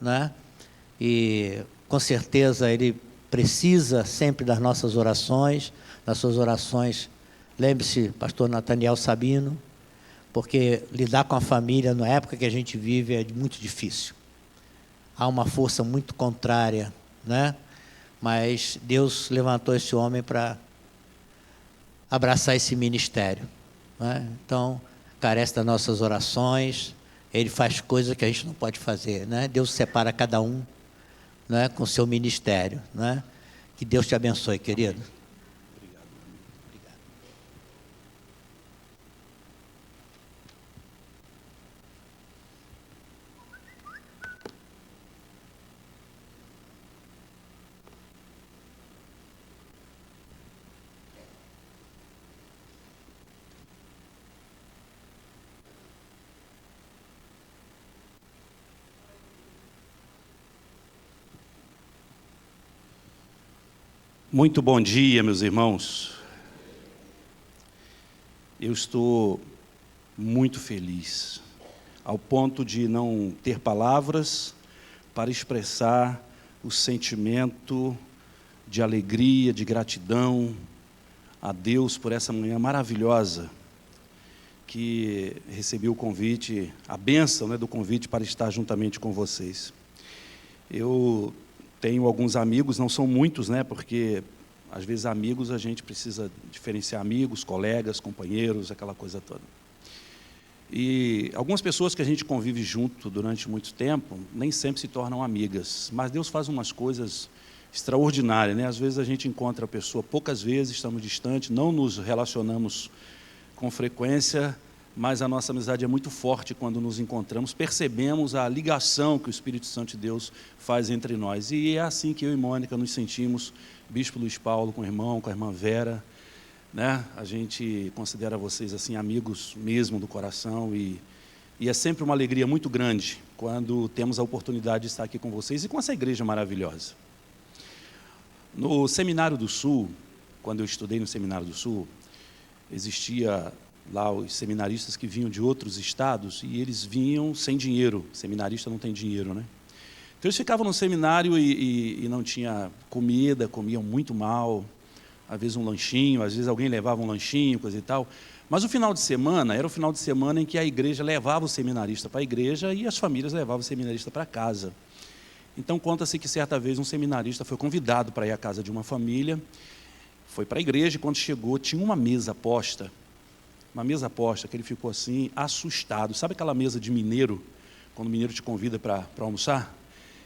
né? E com certeza ele precisa sempre das nossas orações, das suas orações. Lembre-se, pastor Nathaniel Sabino, porque lidar com a família na época que a gente vive é muito difícil. Há uma força muito contrária, né? Mas Deus levantou esse homem para abraçar esse ministério, né? Então, carece das nossas orações, ele faz coisas que a gente não pode fazer, né? Deus separa cada um, né, com o seu ministério, né? Que Deus te abençoe, querido. Muito bom dia, meus irmãos. Eu estou muito feliz, ao ponto de não ter palavras para expressar o sentimento de alegria, de gratidão a Deus por essa manhã maravilhosa que recebi o convite, a bênção, né, do convite para estar juntamente com vocês. Eu tenho alguns amigos, não são muitos, né, porque às vezes amigos a gente precisa diferenciar amigos, colegas, companheiros, aquela coisa toda. E algumas pessoas que a gente convive junto durante muito tempo, nem sempre se tornam amigas, mas Deus faz umas coisas extraordinárias, né? Às vezes a gente encontra a pessoa poucas vezes, estamos distantes, não nos relacionamos com frequência, mas a nossa amizade é muito forte quando nos encontramos, percebemos a ligação que o Espírito Santo de Deus faz entre nós. E é assim que eu e Mônica nos sentimos, Bispo Luiz Paulo, com o irmão, com a irmã Vera, né? A gente considera vocês assim amigos mesmo do coração e é sempre uma alegria muito grande quando temos a oportunidade de estar aqui com vocês e com essa igreja maravilhosa. No Seminário do Sul, quando eu estudei no Seminário do Sul, existia lá os seminaristas que vinham de outros estados e eles vinham sem dinheiro. Seminarista não tem dinheiro, né? Então eles ficavam no seminário e não tinha comida, comiam muito mal, às vezes um lanchinho, às vezes alguém levava um lanchinho, coisa e tal. Mas o final de semana era o final de semana em que a igreja levava o seminarista para a igreja e as famílias levavam o seminarista para casa. Então conta-se que certa vez um seminarista foi convidado para ir à casa de uma família, foi para a igreja e quando chegou tinha uma mesa posta que ele ficou assim, assustado. Sabe aquela mesa de mineiro, quando o mineiro te convida para almoçar?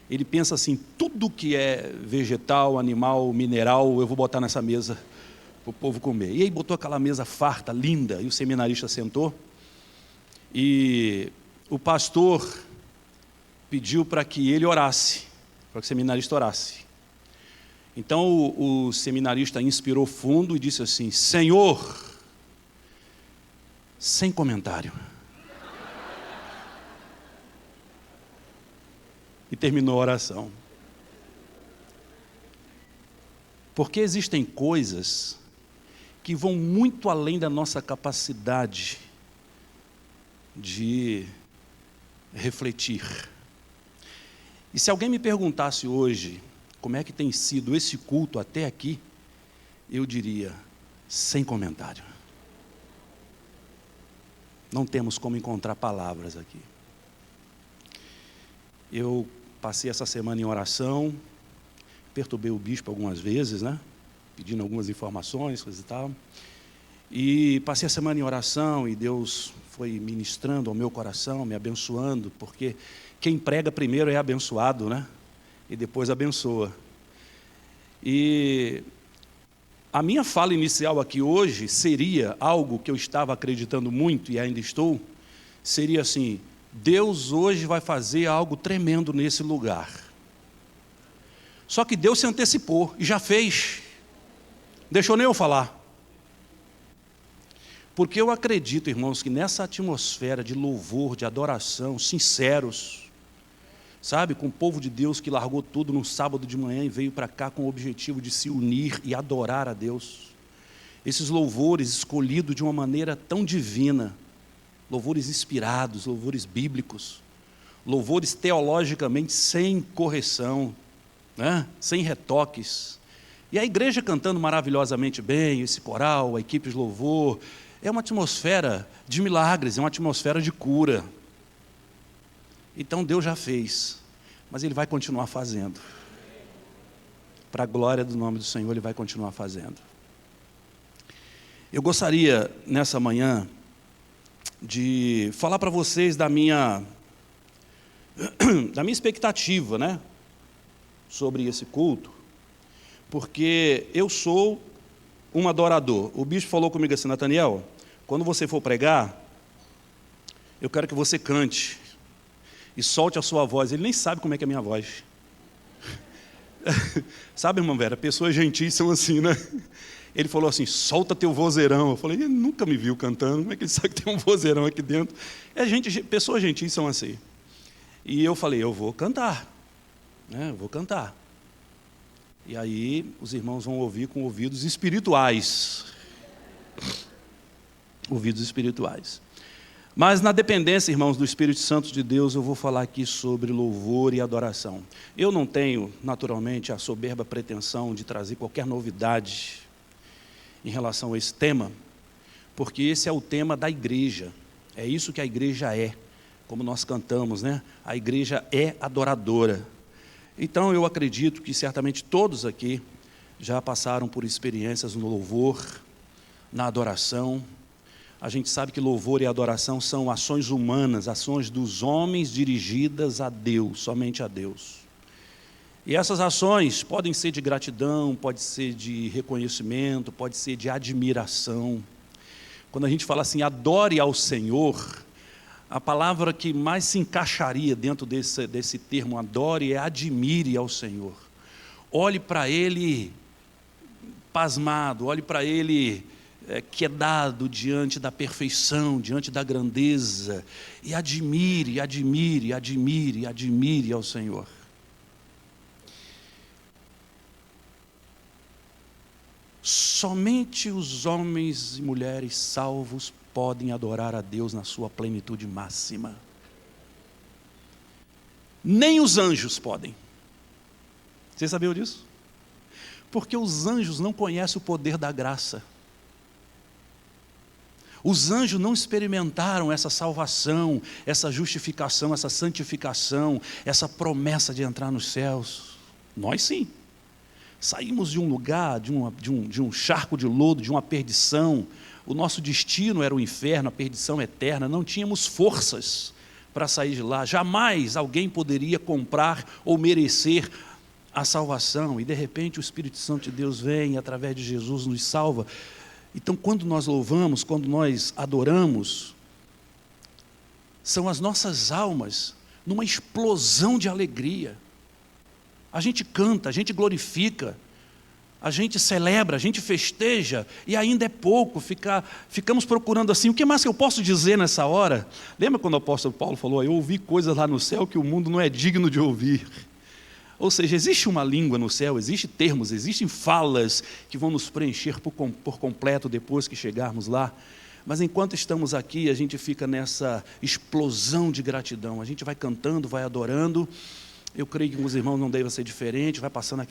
Ele pensa assim, tudo que é vegetal, animal, mineral, eu vou botar nessa mesa para o povo comer. E aí botou aquela mesa farta, linda, e o seminarista sentou, e o pastor pediu para que ele orasse, para que o seminarista orasse. Então o seminarista inspirou fundo e disse assim, Senhor, sem comentário. E terminou a oração. Porque existem coisas que vão muito além da nossa capacidade de refletir. E se alguém me perguntasse hoje como é que tem sido esse culto até aqui, eu diria, sem comentário. Não temos como encontrar palavras aqui. Eu passei essa semana em oração, perturbei o bispo algumas vezes, né? Pedindo algumas informações, coisa e tal. E passei a semana em oração e Deus foi ministrando ao meu coração, me abençoando, porque quem prega primeiro é abençoado, né? E depois abençoa. E a minha fala inicial aqui hoje seria algo que eu estava acreditando muito e ainda estou, seria assim, Deus hoje vai fazer algo tremendo nesse lugar. Só que Deus se antecipou e já fez. Deixou nem eu falar. Porque eu acredito, irmãos, que nessa atmosfera de louvor, de adoração, sinceros, sabe, com o povo de Deus que largou tudo no sábado de manhã e veio para cá com o objetivo de se unir e adorar a Deus. Esses louvores escolhidos de uma maneira tão divina, louvores inspirados, louvores bíblicos, louvores teologicamente sem correção, né? Sem retoques. E a igreja cantando maravilhosamente bem, esse coral, a equipe de louvor, é uma atmosfera de milagres, é uma atmosfera de cura. Então Deus já fez, mas Ele vai continuar fazendo. Para a glória do nome do Senhor, Ele vai continuar fazendo. Eu gostaria, nessa manhã, de falar para vocês da minha expectativa, né, sobre esse culto, porque eu sou um adorador. O bispo falou comigo assim: Nathaniel, quando você for pregar, eu quero que você cante e solte a sua voz. Ele nem sabe como é que é a minha voz. Sabe, irmã Vera, pessoas gentis são assim, né? Ele falou assim: solta teu vozeirão. Eu falei: ele nunca me viu cantando, como é que ele sabe que tem um vozeirão aqui dentro? Pessoas gentis são assim. E eu falei: eu vou cantar, né? Eu vou cantar. E aí os irmãos vão ouvir com ouvidos espirituais. Ouvidos espirituais. Mas na dependência, irmãos, do Espírito Santo de Deus, eu vou falar aqui sobre louvor e adoração. Eu não tenho, naturalmente, a soberba pretensão de trazer qualquer novidade em relação a esse tema, porque esse é o tema da igreja. É isso que a igreja é, como nós cantamos, né? A igreja é adoradora. Então eu acredito que certamente todos aqui já passaram por experiências no louvor, na adoração. A gente sabe que louvor e adoração são ações humanas, ações dos homens dirigidas a Deus, somente a Deus. E essas ações podem ser de gratidão, pode ser de reconhecimento, pode ser de admiração. Quando a gente fala assim, adore ao Senhor, a palavra que mais se encaixaria dentro desse termo adore é admire ao Senhor. Olhe para Ele pasmado, olhe para Ele quedado diante da perfeição, diante da grandeza, e admire, admire, admire, admire ao Senhor. Somente os homens e mulheres salvos podem adorar a Deus na sua plenitude máxima. Nem os anjos podem. Você sabia disso? Porque os anjos não conhecem o poder da graça. Os anjos não experimentaram essa salvação, essa justificação, essa santificação, essa promessa de entrar nos céus. Nós sim. Saímos de um lugar, de um charco de lodo, de uma perdição. O nosso destino era o inferno, a perdição eterna. Não tínhamos forças para sair de lá. Jamais alguém poderia comprar ou merecer a salvação. E de repente o Espírito Santo de Deus vem, através de Jesus, nos salva. Então, quando nós louvamos, quando nós adoramos, são as nossas almas numa explosão de alegria. A gente canta, a gente glorifica, a gente celebra, a gente festeja, e ainda é pouco, ficamos procurando assim, o que mais que eu posso dizer nessa hora? Lembra quando o apóstolo Paulo falou, eu ouvi coisas lá no céu que o mundo não é digno de ouvir? Ou seja, existe uma língua no céu, existem termos, existem falas que vão nos preencher por completo depois que chegarmos lá. Mas enquanto estamos aqui, a gente fica nessa explosão de gratidão. A gente vai cantando, vai adorando. Eu creio que com os irmãos não deve ser diferente. Vai passando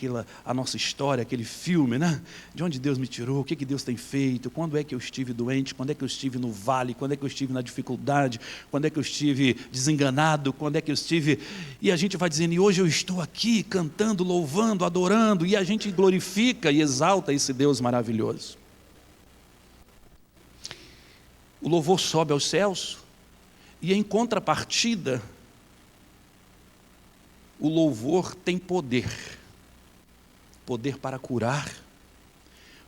a nossa história, aquele filme, né? De onde Deus me tirou, o que Deus tem feito, quando é que eu estive doente, quando é que eu estive no vale, quando é que eu estive na dificuldade, quando é que eu estive desenganado, quando é que eu estive... E a gente vai dizendo, e hoje eu estou aqui cantando, louvando, adorando, e a gente glorifica e exalta esse Deus maravilhoso. O louvor sobe aos céus, e em contrapartida, o louvor tem poder. Poder para curar,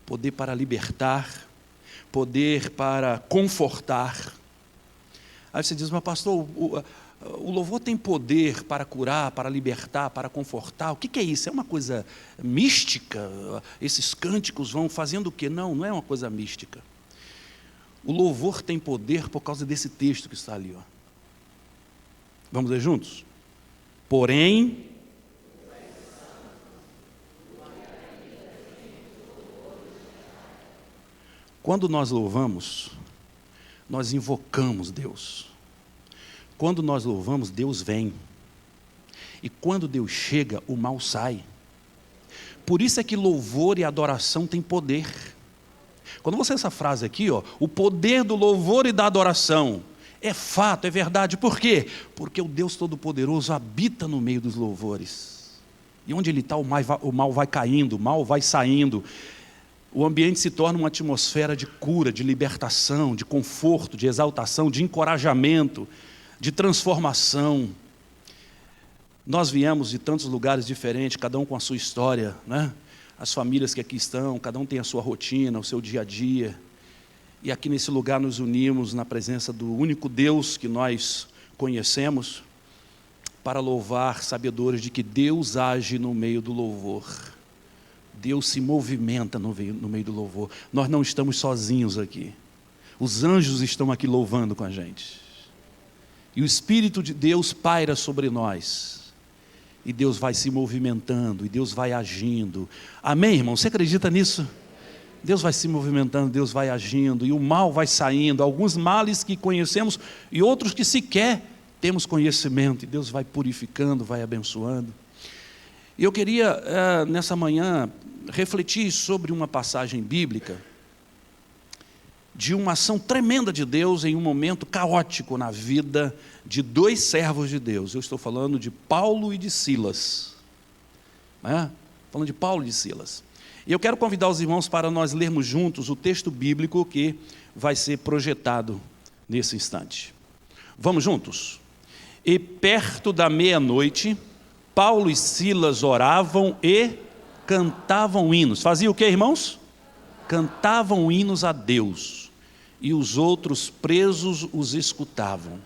poder para libertar, poder para confortar. Aí você diz, mas pastor, o louvor tem poder para curar, para libertar, para confortar. O que é isso? É uma coisa mística? Esses cânticos vão fazendo o quê? Não, não é uma coisa mística. O louvor tem poder por causa desse texto que está ali. Ó. Vamos ler juntos? Porém, quando nós louvamos, nós invocamos Deus. Quando nós louvamos, Deus vem. E quando Deus chega, o mal sai. Por isso é que louvor e adoração têm poder. Quando você essa frase aqui, o poder do louvor e da adoração, é fato, é verdade. Por quê? Porque o Deus Todo-Poderoso habita no meio dos louvores. E onde Ele está, o mal vai caindo, o mal vai saindo. O ambiente se torna uma atmosfera de cura, de libertação, de conforto, de exaltação, de encorajamento, de transformação. Nós viemos de tantos lugares diferentes, cada um com a sua história, né? As famílias que aqui estão, cada um tem a sua rotina, o seu dia a dia. E aqui nesse lugar nos unimos na presença do único Deus que nós conhecemos, para louvar, sabedores de que Deus age no meio do louvor. Deus se movimenta no meio do louvor. Nós não estamos sozinhos aqui. Os anjos estão aqui louvando com a gente. E o Espírito de Deus paira sobre nós. E Deus vai se movimentando, e Deus vai agindo. Amém, irmão? Você acredita nisso? Deus vai se movimentando, Deus vai agindo, e o mal vai saindo. Alguns males que conhecemos, e outros que sequer temos conhecimento. E Deus vai purificando, vai abençoando. E eu queria, nessa manhã, refletir sobre uma passagem bíblica, de uma ação tremenda de Deus em um momento caótico na vida de dois servos de Deus. Eu estou falando de Paulo e de Silas. Falando de Paulo e de Silas. E eu quero convidar os irmãos para nós lermos juntos o texto bíblico que vai ser projetado nesse instante. Vamos juntos? E perto da meia-noite, Paulo e Silas oravam e cantavam hinos. Faziam o que, irmãos? Cantavam hinos a Deus. E os outros presos os escutavam.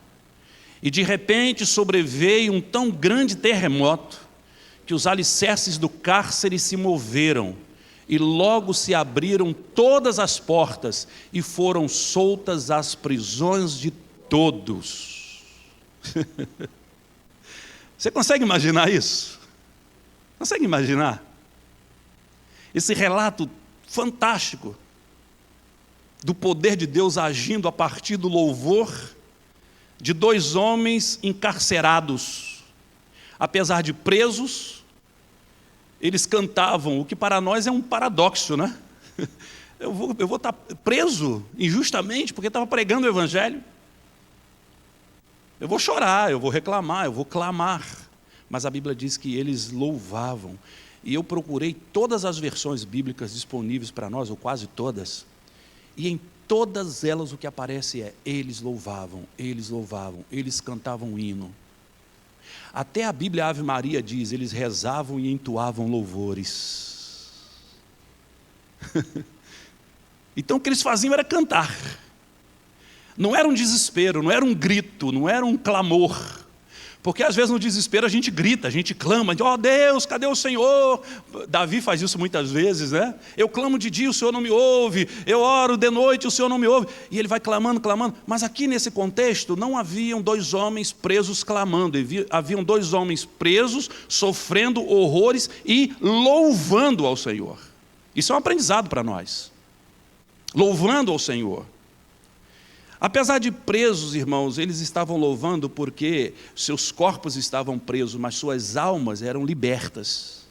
E de repente sobreveio um tão grande terremoto, que os alicerces do cárcere se moveram, e logo se abriram todas as portas, e foram soltas as prisões de todos. Você consegue imaginar isso? Consegue imaginar? Esse relato fantástico, do poder de Deus agindo a partir do louvor de dois homens encarcerados. Apesar de presos, eles cantavam, o que para nós é um paradoxo, né? Eu vou estar preso injustamente porque estava pregando o Evangelho. Eu vou chorar, eu vou reclamar, eu vou clamar. Mas a Bíblia diz que eles louvavam. E eu procurei todas as versões bíblicas disponíveis para nós, ou quase todas. E em todas elas o que aparece é: eles louvavam, eles cantavam um hino. Até a Bíblia Ave Maria diz: eles rezavam e entoavam louvores. Então o que eles faziam era cantar. Não era um desespero, não era um grito, não era um clamor. Porque às vezes no desespero a gente grita, a gente clama, ó Deus, cadê o Senhor? Davi faz isso muitas vezes, né? Eu clamo de dia, o Senhor não me ouve, eu oro de noite, o Senhor não me ouve. E ele vai clamando, clamando. Mas aqui nesse contexto não haviam dois homens presos clamando, haviam dois homens presos, sofrendo horrores e louvando ao Senhor. Isso é um aprendizado para nós. Louvando ao Senhor. Apesar de presos, irmãos, eles estavam louvando porque seus corpos estavam presos, mas suas almas eram libertas.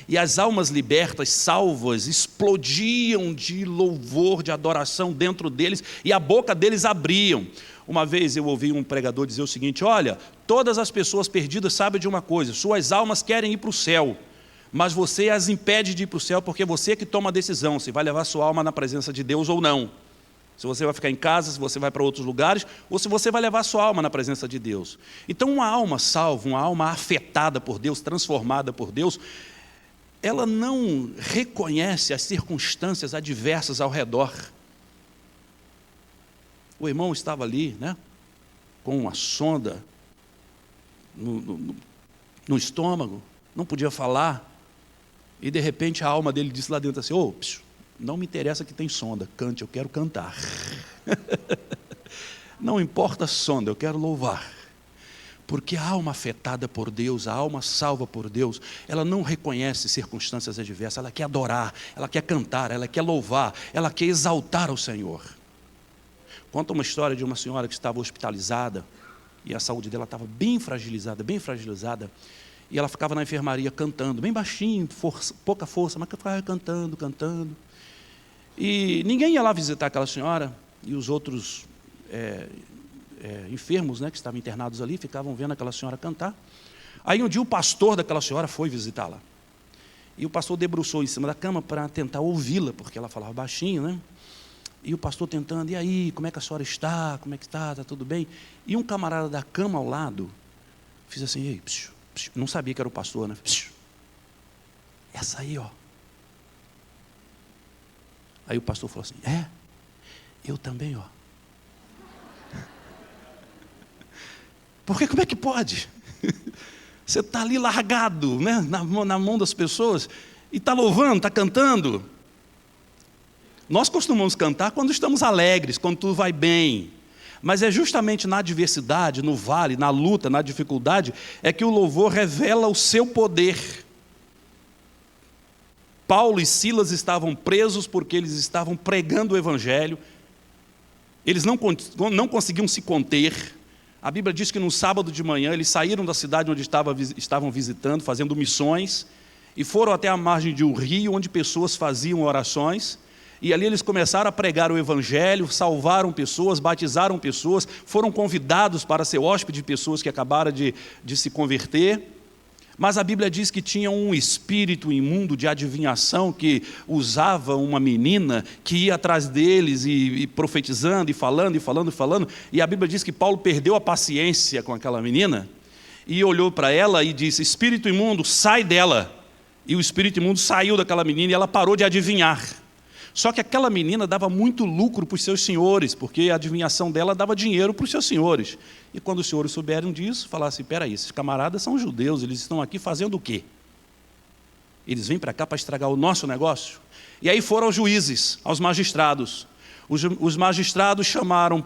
E as almas libertas, salvas, explodiam de louvor, de adoração dentro deles, e a boca deles abriam. Uma vez eu ouvi um pregador dizer o seguinte: olha, todas as pessoas perdidas sabem de uma coisa, suas almas querem ir para o céu, mas você as impede de ir para o céu, porque você que toma a decisão, se vai levar sua alma na presença de Deus ou não. Se você vai ficar em casa, se você vai para outros lugares, ou se você vai levar a sua alma na presença de Deus. Então uma alma salva, uma alma afetada por Deus, transformada por Deus, ela não reconhece as circunstâncias adversas ao redor. O irmão estava ali, né, com uma sonda no estômago, não podia falar, e de repente a alma dele disse lá dentro assim: ô, não me interessa que tem sonda, cante, eu quero cantar. Não importa a sonda, eu quero louvar. Porque a alma afetada por Deus, a alma salva por Deus, ela não reconhece circunstâncias adversas, ela quer adorar, ela quer cantar, ela quer louvar, ela quer exaltar o Senhor. Conta uma história de uma senhora que estava hospitalizada, E a saúde dela estava bem fragilizada, bem fragilizada. E ela ficava na enfermaria cantando, bem baixinho, pouca força, mas ficava cantando, cantando. E ninguém ia lá visitar aquela senhora, e os outros enfermos, né, que estavam internados ali, ficavam vendo aquela senhora cantar. Aí um dia o pastor daquela senhora foi visitá-la. E o pastor debruçou em cima da cama para tentar ouvi-la, porque ela falava baixinho, né? E o pastor tentando, e aí, como é que a senhora está? Como é que está? Está tudo bem? E um camarada da cama ao lado fez assim, ei, psiu, psiu. Não sabia que era o pastor, né? Psiu. Essa aí, ó. Aí o pastor falou assim, eu também, ó. Porque como é que pode? Você está ali largado, né, na mão das pessoas, e está louvando, está cantando. Nós costumamos cantar quando estamos alegres, quando tudo vai bem. Mas é justamente na adversidade, no vale, na luta, na dificuldade, é que o louvor revela o seu poder. Paulo e Silas estavam presos porque eles estavam pregando o Evangelho. Eles não conseguiam se conter. A Bíblia diz que no sábado de manhã eles saíram da cidade onde estavam visitando, fazendo missões, e foram até a margem de um rio onde pessoas faziam orações. E ali eles começaram a pregar o Evangelho, salvaram pessoas, batizaram pessoas, foram convidados para ser hóspede de pessoas que acabaram de se converter. Mas a Bíblia diz que tinha um espírito imundo de adivinhação que usava uma menina que ia atrás deles e profetizando e falando. E a Bíblia diz que Paulo perdeu a paciência com aquela menina e olhou para ela e disse, espírito imundo, sai dela. E o espírito imundo saiu daquela menina e ela parou de adivinhar. Só que aquela menina dava muito lucro para os seus senhores, porque a adivinhação dela dava dinheiro para os seus senhores. E quando os senhores souberam disso, falaram assim, peraí, esses camaradas são judeus, eles estão aqui fazendo o quê? Eles vêm para cá para estragar o nosso negócio? E aí foram aos juízes, aos magistrados. Os magistrados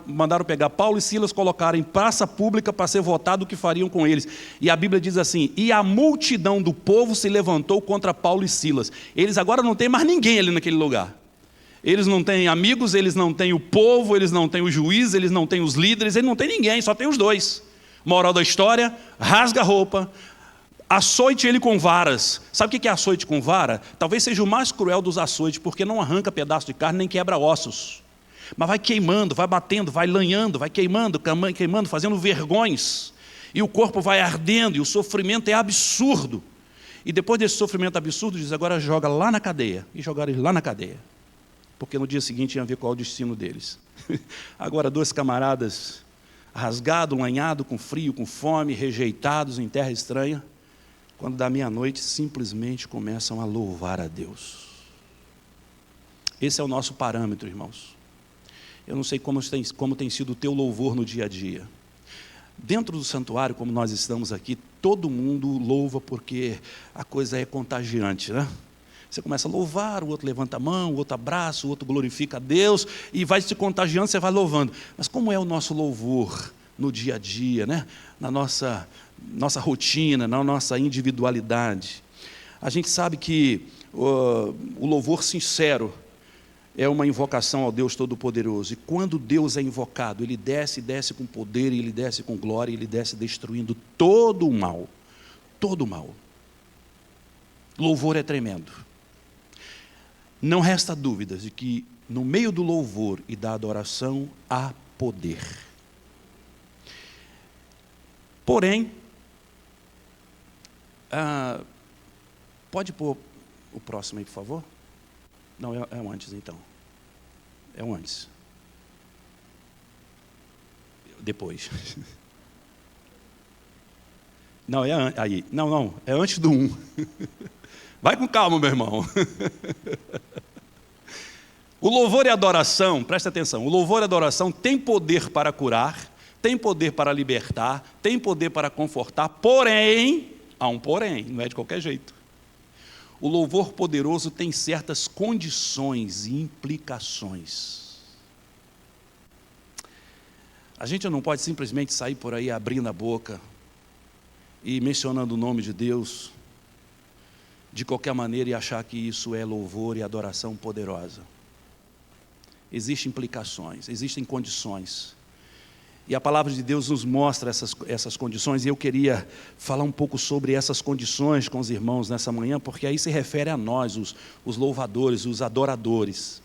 mandaram pegar Paulo e Silas, colocaram em praça pública para ser votado o que fariam com eles. E a Bíblia diz assim, e a multidão do povo se levantou contra Paulo e Silas. Eles agora não têm mais ninguém ali naquele lugar. Eles não têm amigos, eles não têm o povo, eles não têm o juiz, eles não têm os líderes, eles não têm ninguém, só tem os dois. Moral da história, rasga a roupa, açoite ele com varas. Sabe o que é açoite com vara? Talvez seja o mais cruel dos açoites, porque não arranca pedaço de carne nem quebra ossos. Mas vai queimando, vai batendo, vai lanhando, vai queimando, fazendo vergões. E o corpo vai ardendo, e o sofrimento é absurdo. E depois desse sofrimento absurdo, diz, agora joga lá na cadeia. E jogaram eles lá na cadeia. Porque no dia seguinte ia ver qual é o destino deles. Agora, dois camaradas, rasgados, lanhados, com frio, com fome, rejeitados em terra estranha, quando dá meia-noite, simplesmente começam a louvar a Deus. Esse é o nosso parâmetro, irmãos. Eu não sei como tem sido o teu louvor no dia a dia. Dentro do santuário, como nós estamos aqui, todo mundo louva porque a coisa é contagiante, né? Você começa a louvar, o outro levanta a mão, o outro abraça, o outro glorifica a Deus, e vai se contagiando, você vai louvando. Mas como é o nosso louvor no dia a dia, né? Na nossa rotina, na nossa individualidade? A gente sabe que o louvor sincero é uma invocação ao Deus Todo-Poderoso. E quando Deus é invocado, Ele desce com poder, Ele desce com glória, Ele desce destruindo todo o mal. Todo o mal. Louvor é tremendo. Não resta dúvidas de que no meio do louvor e da adoração há poder. Porém, pode pôr o próximo aí, por favor? Não, é um antes então. É um antes. Depois. Não, aí. Não, é antes do 1. Vai com calma, meu irmão. O louvor e a adoração, presta atenção, o louvor e a adoração tem poder para curar, tem poder para libertar, tem poder para confortar, porém, há um porém, não é de qualquer jeito. O louvor poderoso tem certas condições e implicações. A gente não pode simplesmente sair por aí abrindo a boca e mencionando o nome de Deus de qualquer maneira e achar que isso é louvor e adoração poderosa. Existem implicações, existem condições. E a palavra de Deus nos mostra essas condições, e eu queria falar um pouco sobre essas condições com os irmãos nessa manhã, porque aí se refere a nós, os louvadores, os adoradores.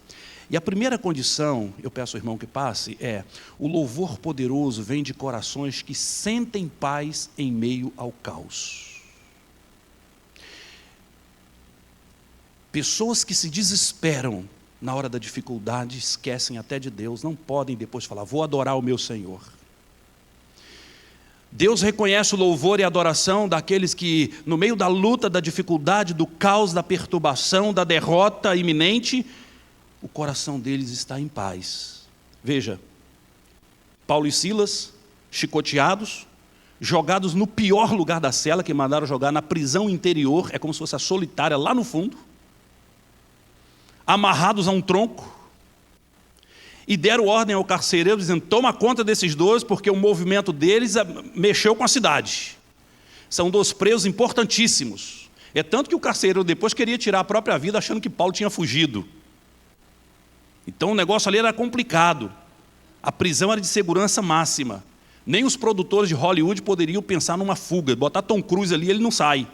E a primeira condição, eu peço ao irmão que passe, é: o louvor poderoso vem de corações que sentem paz em meio ao caos. Pessoas que se desesperam na hora da dificuldade, esquecem até de Deus, não podem depois falar: vou adorar o meu Senhor. Deus reconhece o louvor e a adoração daqueles que, no meio da luta, da dificuldade, do caos, da perturbação, da derrota iminente, o coração deles está em paz. Veja, Paulo e Silas, chicoteados, jogados no pior lugar da cela, que mandaram jogar na prisão interior, é como se fosse a solitária lá no fundo, amarrados a um tronco, e deram ordem ao carcereiro, dizendo: toma conta desses dois, porque o movimento deles mexeu com a cidade. São 2 presos importantíssimos. É tanto que o carcereiro depois queria tirar a própria vida, achando que Paulo tinha fugido. Então o negócio ali era complicado. A prisão era de segurança máxima. Nem os produtores de Hollywood poderiam pensar numa fuga. Botar Tom Cruise ali, ele não sai.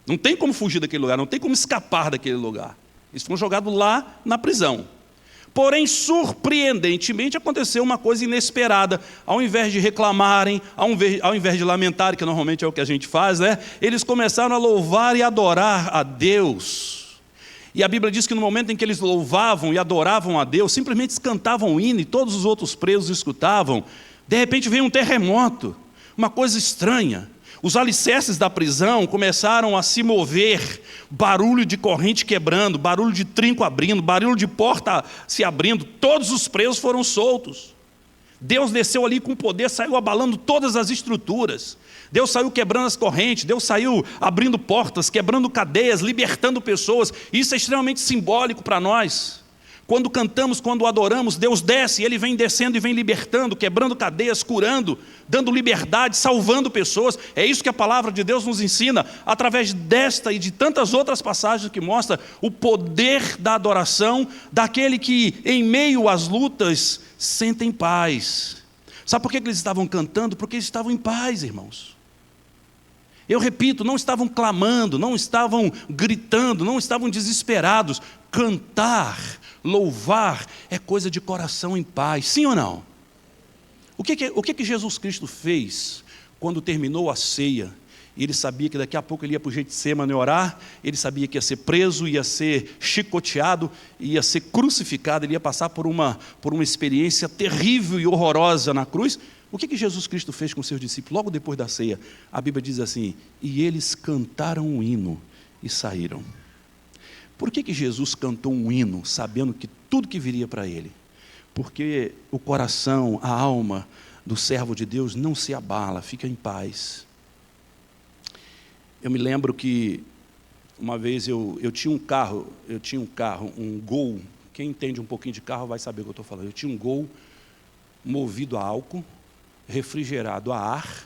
Não tem como fugir daquele lugar, não tem como escapar daquele lugar. Eles foram jogados lá na prisão. Porém, surpreendentemente, aconteceu uma coisa inesperada. Ao invés de reclamarem, ao invés de lamentarem, que normalmente é o que a gente faz, né? Eles começaram a louvar e adorar a Deus. E a Bíblia diz que no momento em que eles louvavam e adoravam a Deus, simplesmente cantavam o hino e todos os outros presos escutavam, de repente veio um terremoto, uma coisa estranha. Os alicerces da prisão começaram a se mover, barulho de corrente quebrando, barulho de trinco abrindo, barulho de porta se abrindo, todos os presos foram soltos. Deus desceu ali com poder, saiu abalando todas as estruturas. Deus saiu quebrando as correntes, Deus saiu abrindo portas, quebrando cadeias, libertando pessoas. Isso é extremamente simbólico para nós. Quando cantamos, quando adoramos, Deus desce, Ele vem descendo e vem libertando, quebrando cadeias, curando, dando liberdade, salvando pessoas. É isso que a palavra de Deus nos ensina, através desta e de tantas outras passagens que mostram o poder da adoração daquele que, em meio às lutas, sentem paz. Sabe por que eles estavam cantando? Porque eles estavam em paz, irmãos. Eu repito, não estavam clamando, não estavam gritando, não estavam desesperados. Cantar, louvar é coisa de coração em paz, sim ou não? O que Jesus Cristo fez quando terminou a ceia? Ele sabia que daqui a pouco ele ia para o Getsemane orar, ele sabia que ia ser preso, ia ser chicoteado, ia ser crucificado, ele ia passar por uma experiência terrível e horrorosa na cruz. O que Jesus Cristo fez com seus discípulos logo depois da ceia? A Bíblia diz assim: e eles cantaram um hino e saíram. Por que Jesus cantou um hino, sabendo que tudo que viria para ele? Porque o coração, a alma do servo de Deus não se abala, fica em paz. Eu me lembro que uma vez eu tinha um carro, um Gol. Quem entende um pouquinho de carro vai saber o que eu estou falando. Eu tinha um Gol movido a álcool, refrigerado a ar,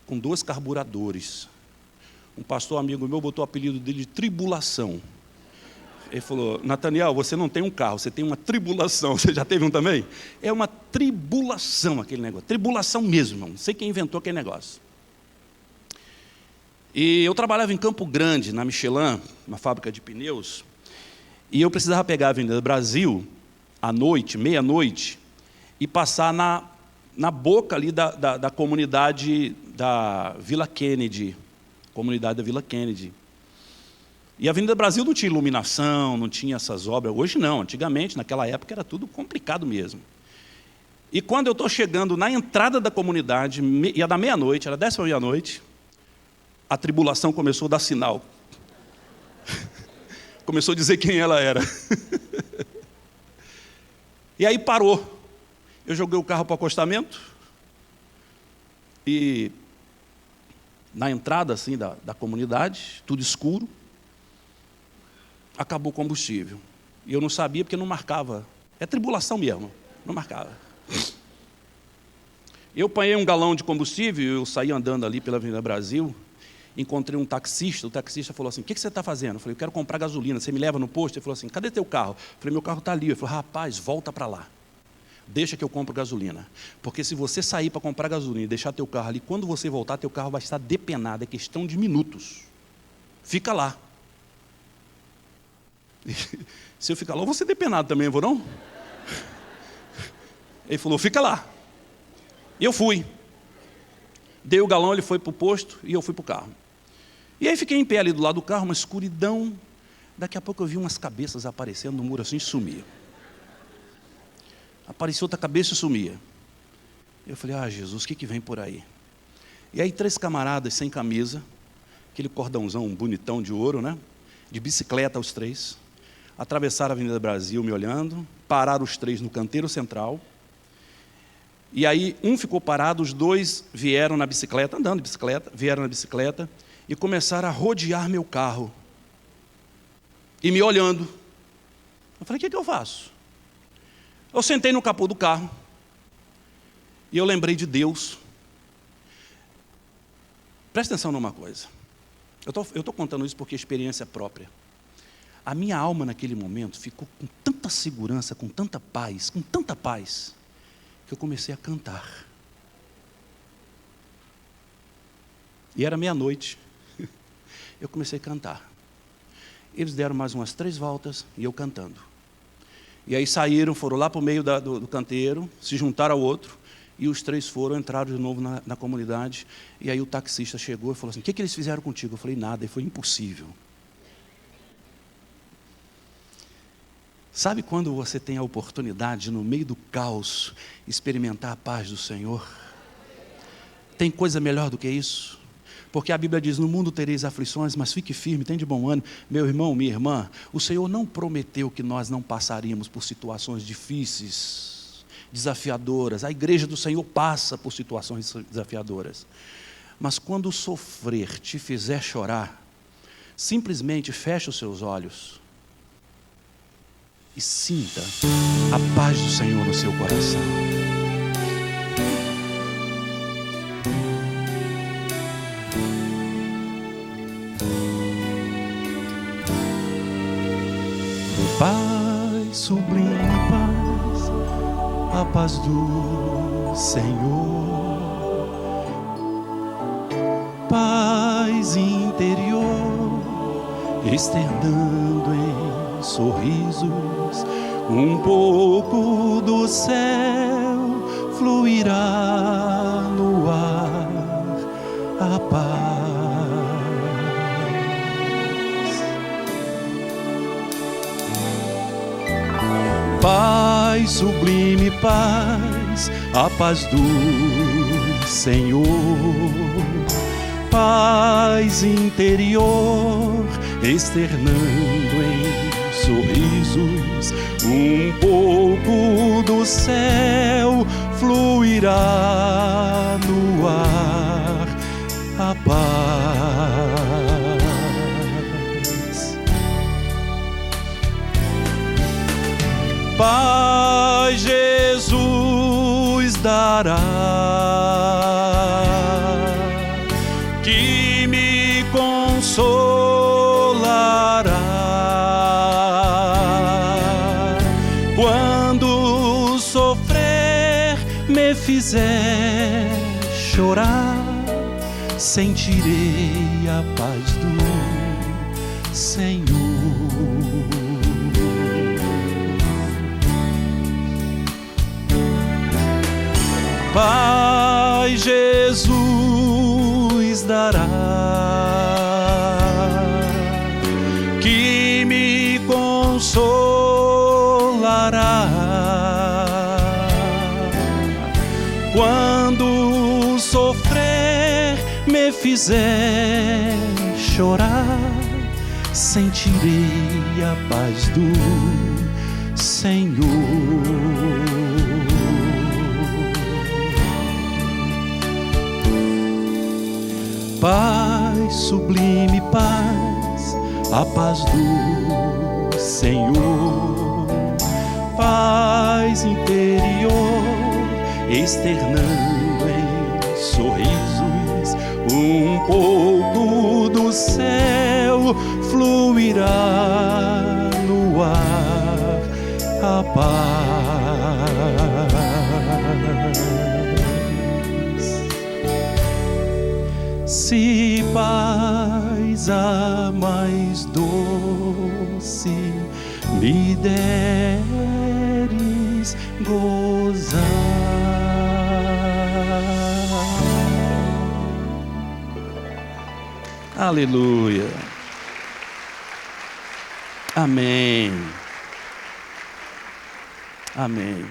com 2 carburadores. Um pastor amigo meu botou o apelido dele de Tribulação. Ele falou: Nathaniel, você não tem um carro, você tem uma tribulação. Você já teve um também? É uma tribulação aquele negócio. Tribulação mesmo, irmão. Não sei quem inventou aquele negócio. E eu trabalhava em Campo Grande, na Michelin, uma fábrica de pneus, e eu precisava pegar a Avenida Brasil, à noite, meia-noite, e passar na boca ali da comunidade da Vila Kennedy, comunidade da Vila Kennedy. E a Avenida Brasil não tinha iluminação, não tinha essas obras. Hoje não, antigamente, naquela época, era tudo complicado mesmo. E quando eu estou chegando na entrada da comunidade, ia dar meia-noite, era 10 para meia-noite, a tribulação começou a dar sinal. Começou a dizer quem ela era. E aí parou. Eu joguei o carro para o acostamento, e na entrada assim, da comunidade, tudo escuro, acabou o combustível. E eu não sabia porque não marcava. É tribulação mesmo, não marcava. Eu apanhei um galão de combustível, eu saí andando ali pela Avenida Brasil, encontrei um taxista, o taxista falou assim: o que você está fazendo? Eu falei: eu quero comprar gasolina, você me leva no posto? Ele falou assim: cadê teu carro? Eu falei: meu carro está ali. Ele falou: rapaz, volta para lá. deixa que eu compro gasolina. Porque se você sair para comprar gasolina e deixar teu carro ali, quando você voltar, teu carro vai estar depenado, é questão de minutos. Fica lá. Se eu ficar lá, eu vou ser depenado também, vou não? Ele falou, fica lá. E eu fui. Dei o galão, ele foi para o posto e eu fui para o carro. E aí fiquei em pé ali do lado do carro, uma escuridão. Daqui a pouco eu vi umas cabeças aparecendo no muro assim e sumia. Apareceu outra cabeça e sumia. Eu falei, Jesus, o que vem por aí? E aí 3 camaradas sem camisa, aquele cordãozão bonitão de ouro, né? De bicicleta os 3, atravessaram a Avenida Brasil me olhando, pararam os 3 no canteiro central. E aí um ficou parado, os 2 vieram na bicicleta, andando de bicicleta, vieram na bicicleta e começaram a rodear meu carro. E me olhando. Eu falei, o que eu faço? Eu sentei no capô do carro e eu lembrei de Deus. Presta atenção numa coisa. Eu estou contando isso porque é experiência própria. A minha alma naquele momento ficou com tanta segurança, com tanta paz, que eu comecei a cantar. E era meia-noite. Eu comecei a cantar. Eles deram mais umas 3 voltas e eu cantando. E aí saíram, foram lá para o meio do canteiro, se juntaram ao outro, e os 3 entraram de novo na comunidade. E aí o taxista chegou e falou assim, o que eles fizeram contigo? Eu falei, nada, e foi impossível. Sabe quando você tem a oportunidade, no meio do caos, experimentar a paz do Senhor? Tem coisa melhor do que isso? Porque a Bíblia diz, no mundo tereis aflições, mas fique firme, tem de bom ânimo. Meu irmão, minha irmã, o Senhor não prometeu que nós não passaríamos por situações difíceis, desafiadoras. A igreja do Senhor passa por situações desafiadoras. Mas quando o sofrer te fizer chorar, simplesmente feche os seus olhos e sinta a paz do Senhor no seu coração. Paz, sublime paz, a paz do Senhor, paz interior, externando em sorrisos, um pouco do céu fluirá no ar, a paz. Paz, sublime paz, a paz do Senhor, paz interior, externando em sorrisos, um pouco do céu fluirá no ar, a paz. Paz Jesus dará, que me consolará. Quando sofrer me fizer chorar, sentirei a paz do Senhor. Paz Jesus dará, que me consolará. Quando sofrer me fizer chorar, sentirei a paz do Senhor. Paz, sublime paz, a paz do Senhor, paz interior, externando em sorrisos, um pouco do céu fluirá no ar, a paz. se paz a mais doce me deres gozar. Aleluia. Amém. Amém.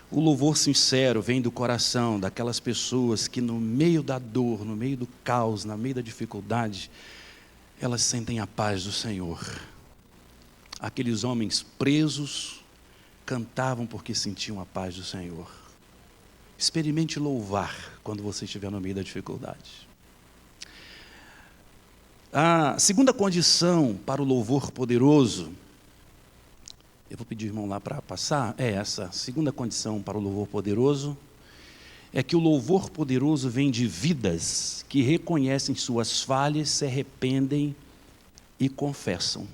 O louvor sincero vem do coração daquelas pessoas que no meio da dor, no meio do caos, no meio da dificuldade, elas sentem a paz do Senhor. Aqueles homens presos cantavam porque sentiam a paz do Senhor. Experimente louvar quando você estiver no meio da dificuldade. A segunda condição para o louvor poderoso, eu vou pedir o irmão lá para passar, é essa. A segunda condição para o louvor poderoso é que o louvor poderoso vem de vidas que reconhecem suas falhas, se arrependem e confessam.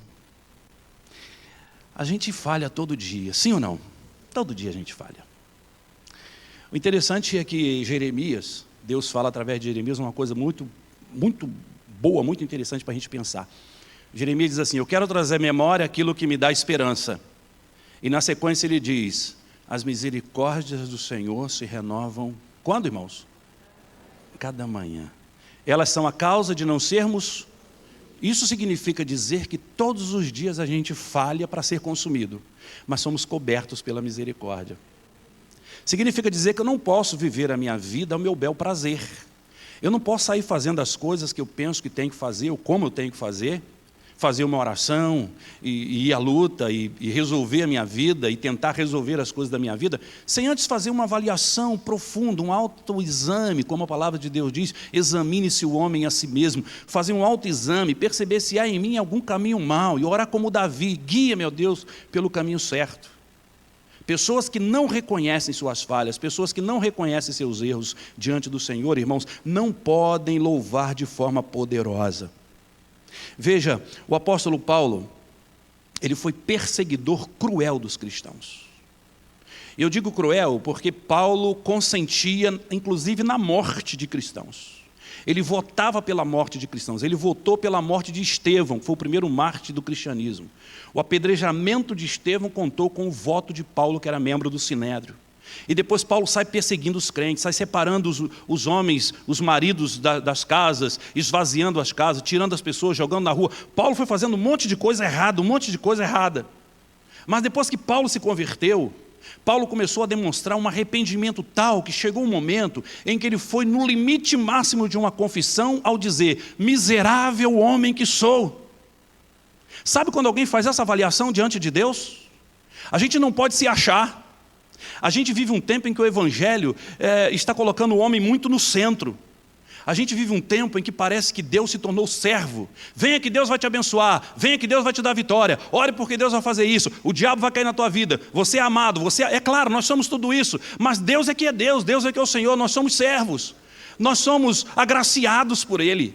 A gente falha todo dia, sim ou não? Todo dia a gente falha. O interessante é que Jeremias, Deus fala através de Jeremias uma coisa muito boa, muito interessante para a gente pensar. Jeremias diz assim: eu quero trazer à memória aquilo que me dá esperança. E na sequência ele diz: as misericórdias do Senhor se renovam, quando, irmãos? Cada manhã. Elas são a causa de não sermos. Isso significa dizer que todos os dias a gente falha para ser consumido, mas somos cobertos pela misericórdia. Significa dizer que eu não posso viver a minha vida ao meu bel prazer. Eu não posso sair fazendo as coisas que eu penso que tenho que fazer, ou como eu tenho que fazer uma oração, e ir à luta, e resolver a minha vida, e tentar resolver as coisas da minha vida, sem antes fazer uma avaliação profunda, um autoexame, como a palavra de Deus diz, examine-se o homem a si mesmo, fazer um autoexame, perceber se há em mim algum caminho mau, e orar como Davi: guia, meu Deus, pelo caminho certo. Pessoas que não reconhecem suas falhas, pessoas que não reconhecem seus erros diante do Senhor, irmãos, não podem louvar de forma poderosa. Veja, o apóstolo Paulo, ele foi perseguidor cruel dos cristãos. Eu digo cruel porque Paulo consentia, inclusive, na morte de cristãos. Ele votava pela morte de cristãos, ele votou pela morte de Estevão, que foi o primeiro mártir do cristianismo. O apedrejamento de Estevão contou com o voto de Paulo, que era membro do Sinédrio. E depois Paulo sai perseguindo os crentes, sai separando os homens, os maridos das casas, esvaziando as casas, tirando as pessoas, jogando na rua. Paulo foi fazendo um monte de coisa errada, Mas depois que Paulo se converteu, Paulo começou a demonstrar um arrependimento tal que chegou um momento em que ele foi no limite máximo de uma confissão ao dizer: miserável homem que sou. Sabe quando alguém faz essa avaliação diante de Deus? A gente não pode se achar. A gente vive um tempo em que o Evangelho está colocando o homem muito no centro. A gente vive um tempo em que parece que Deus se tornou servo. Venha que Deus vai te abençoar, venha que Deus vai te dar vitória, ore porque Deus vai fazer isso, o diabo vai cair na tua vida, você é amado, é claro, nós somos tudo isso, mas Deus é que é Deus, Deus é que é o Senhor, nós somos servos, nós somos agraciados por Ele.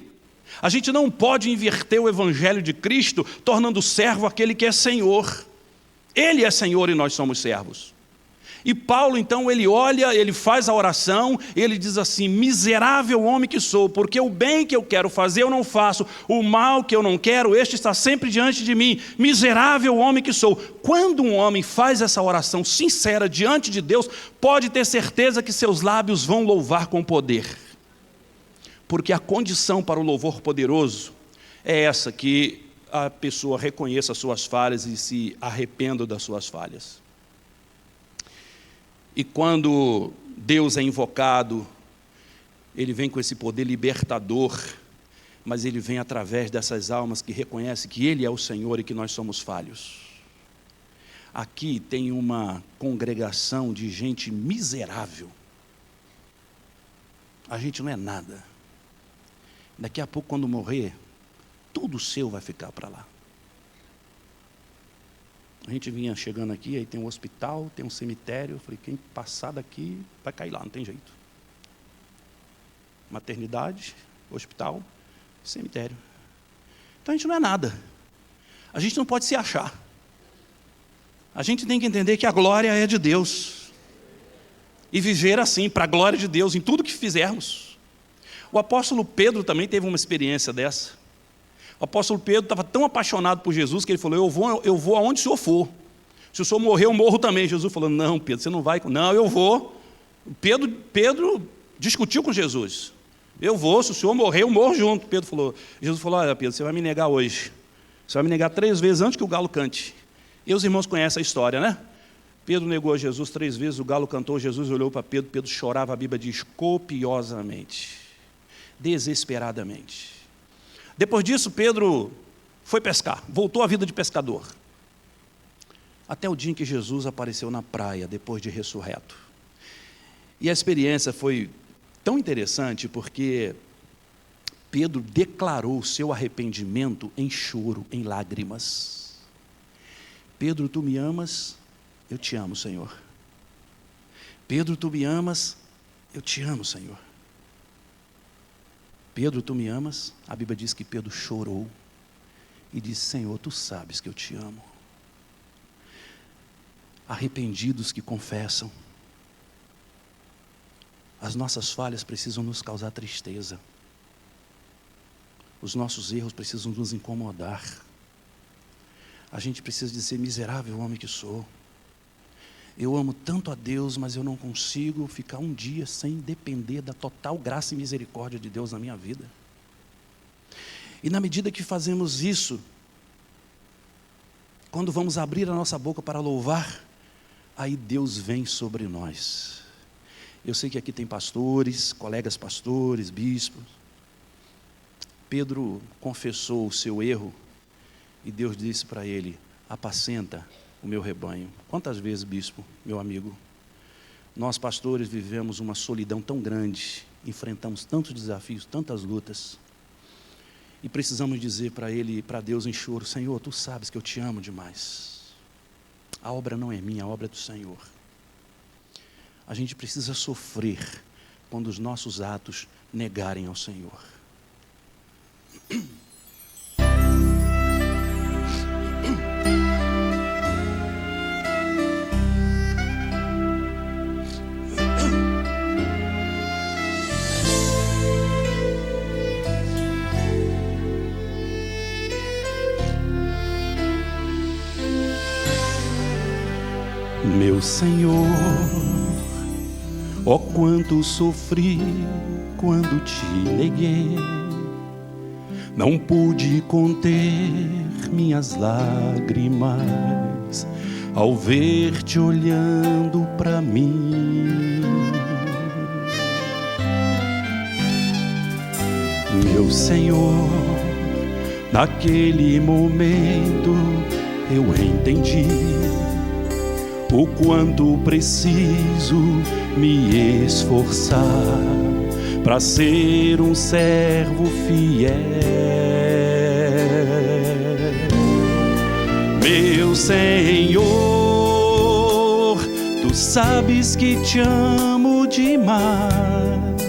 A gente não pode inverter o Evangelho de Cristo, tornando servo aquele que é Senhor. Ele é Senhor e nós somos servos. E Paulo, então, ele olha, ele faz a oração, ele diz assim: miserável homem que sou, porque o bem que eu quero fazer eu não faço, o mal que eu não quero, este está sempre diante de mim, miserável homem que sou. Quando um homem faz essa oração sincera diante de Deus, pode ter certeza que seus lábios vão louvar com poder. Porque a condição para o louvor poderoso é essa, que a pessoa reconheça as suas falhas e se arrependa das suas falhas. E quando Deus é invocado, Ele vem com esse poder libertador, mas Ele vem através dessas almas que reconhecem que Ele é o Senhor e que nós somos falhos. Aqui tem uma congregação de gente miserável. A gente não é nada. Daqui a pouco, quando morrer, tudo seu vai ficar para lá. A gente vinha chegando aqui, aí tem um hospital, tem um cemitério. Eu falei: quem passar daqui vai cair lá, não tem jeito. Maternidade, hospital, cemitério. Então a gente não é nada. A gente não pode se achar. A gente tem que entender que a glória é de Deus. E viver assim, para a glória de Deus, em tudo que fizermos. O apóstolo Pedro também teve uma experiência dessa. O apóstolo Pedro estava tão apaixonado por Jesus que ele falou: eu vou aonde o senhor for. Se o senhor morrer, eu morro também. Jesus falou: não, Pedro, você não vai. Não, eu vou. Pedro discutiu com Jesus: eu vou, se o senhor morrer, eu morro junto. Jesus falou: olha, Pedro, você vai me negar hoje. Você vai me negar 3 vezes antes que o galo cante. E os irmãos conhecem a história, né? Pedro negou a Jesus 3 vezes, o galo cantou, Jesus olhou para Pedro, Pedro chorava, a Bíblia diz, copiosamente, desesperadamente. Depois disso, Pedro foi pescar, voltou à vida de pescador. Até o dia em que Jesus apareceu na praia, depois de ressurreto. E a experiência foi tão interessante porque Pedro declarou o seu arrependimento em choro, em lágrimas. Pedro, tu me amas? Eu te amo, Senhor. Pedro, tu me amas? Eu te amo, Senhor. Pedro, tu me amas? A Bíblia diz que Pedro chorou e disse: Senhor, tu sabes que eu te amo. Arrependidos que confessam. As nossas falhas precisam nos causar tristeza. Os nossos erros precisam nos incomodar. A gente precisa dizer: miserável homem que sou. Eu amo tanto a Deus, mas eu não consigo ficar um dia sem depender da total graça e misericórdia de Deus na minha vida. E na medida que fazemos isso, quando vamos abrir a nossa boca para louvar, aí Deus vem sobre nós. Eu sei que aqui tem pastores, colegas pastores, bispos. Pedro confessou o seu erro e Deus disse para ele: apacenta o meu rebanho. Quantas vezes, bispo, meu amigo, nós pastores vivemos uma solidão tão grande, enfrentamos tantos desafios, tantas lutas, e precisamos dizer para ele, para Deus em choro: Senhor, tu sabes que eu te amo demais. A obra não é minha, a obra é do Senhor. A gente precisa sofrer quando os nossos atos negarem ao Senhor. Meu Senhor, ó quanto sofri quando te neguei, não pude conter minhas lágrimas ao ver-te olhando para mim. Meu Senhor, naquele momento eu entendi o quanto preciso me esforçar para ser um servo fiel. Meu Senhor, tu sabes que te amo demais.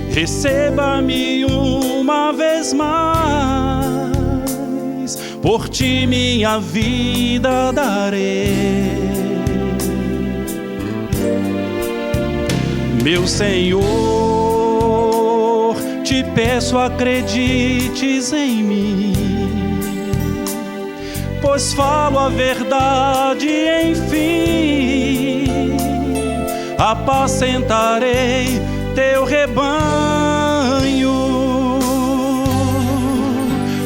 Receba-me uma vez mais, por ti minha vida darei. Meu Senhor, te peço, acredites em mim, pois falo a verdade, enfim, apacentarei teu rebanho.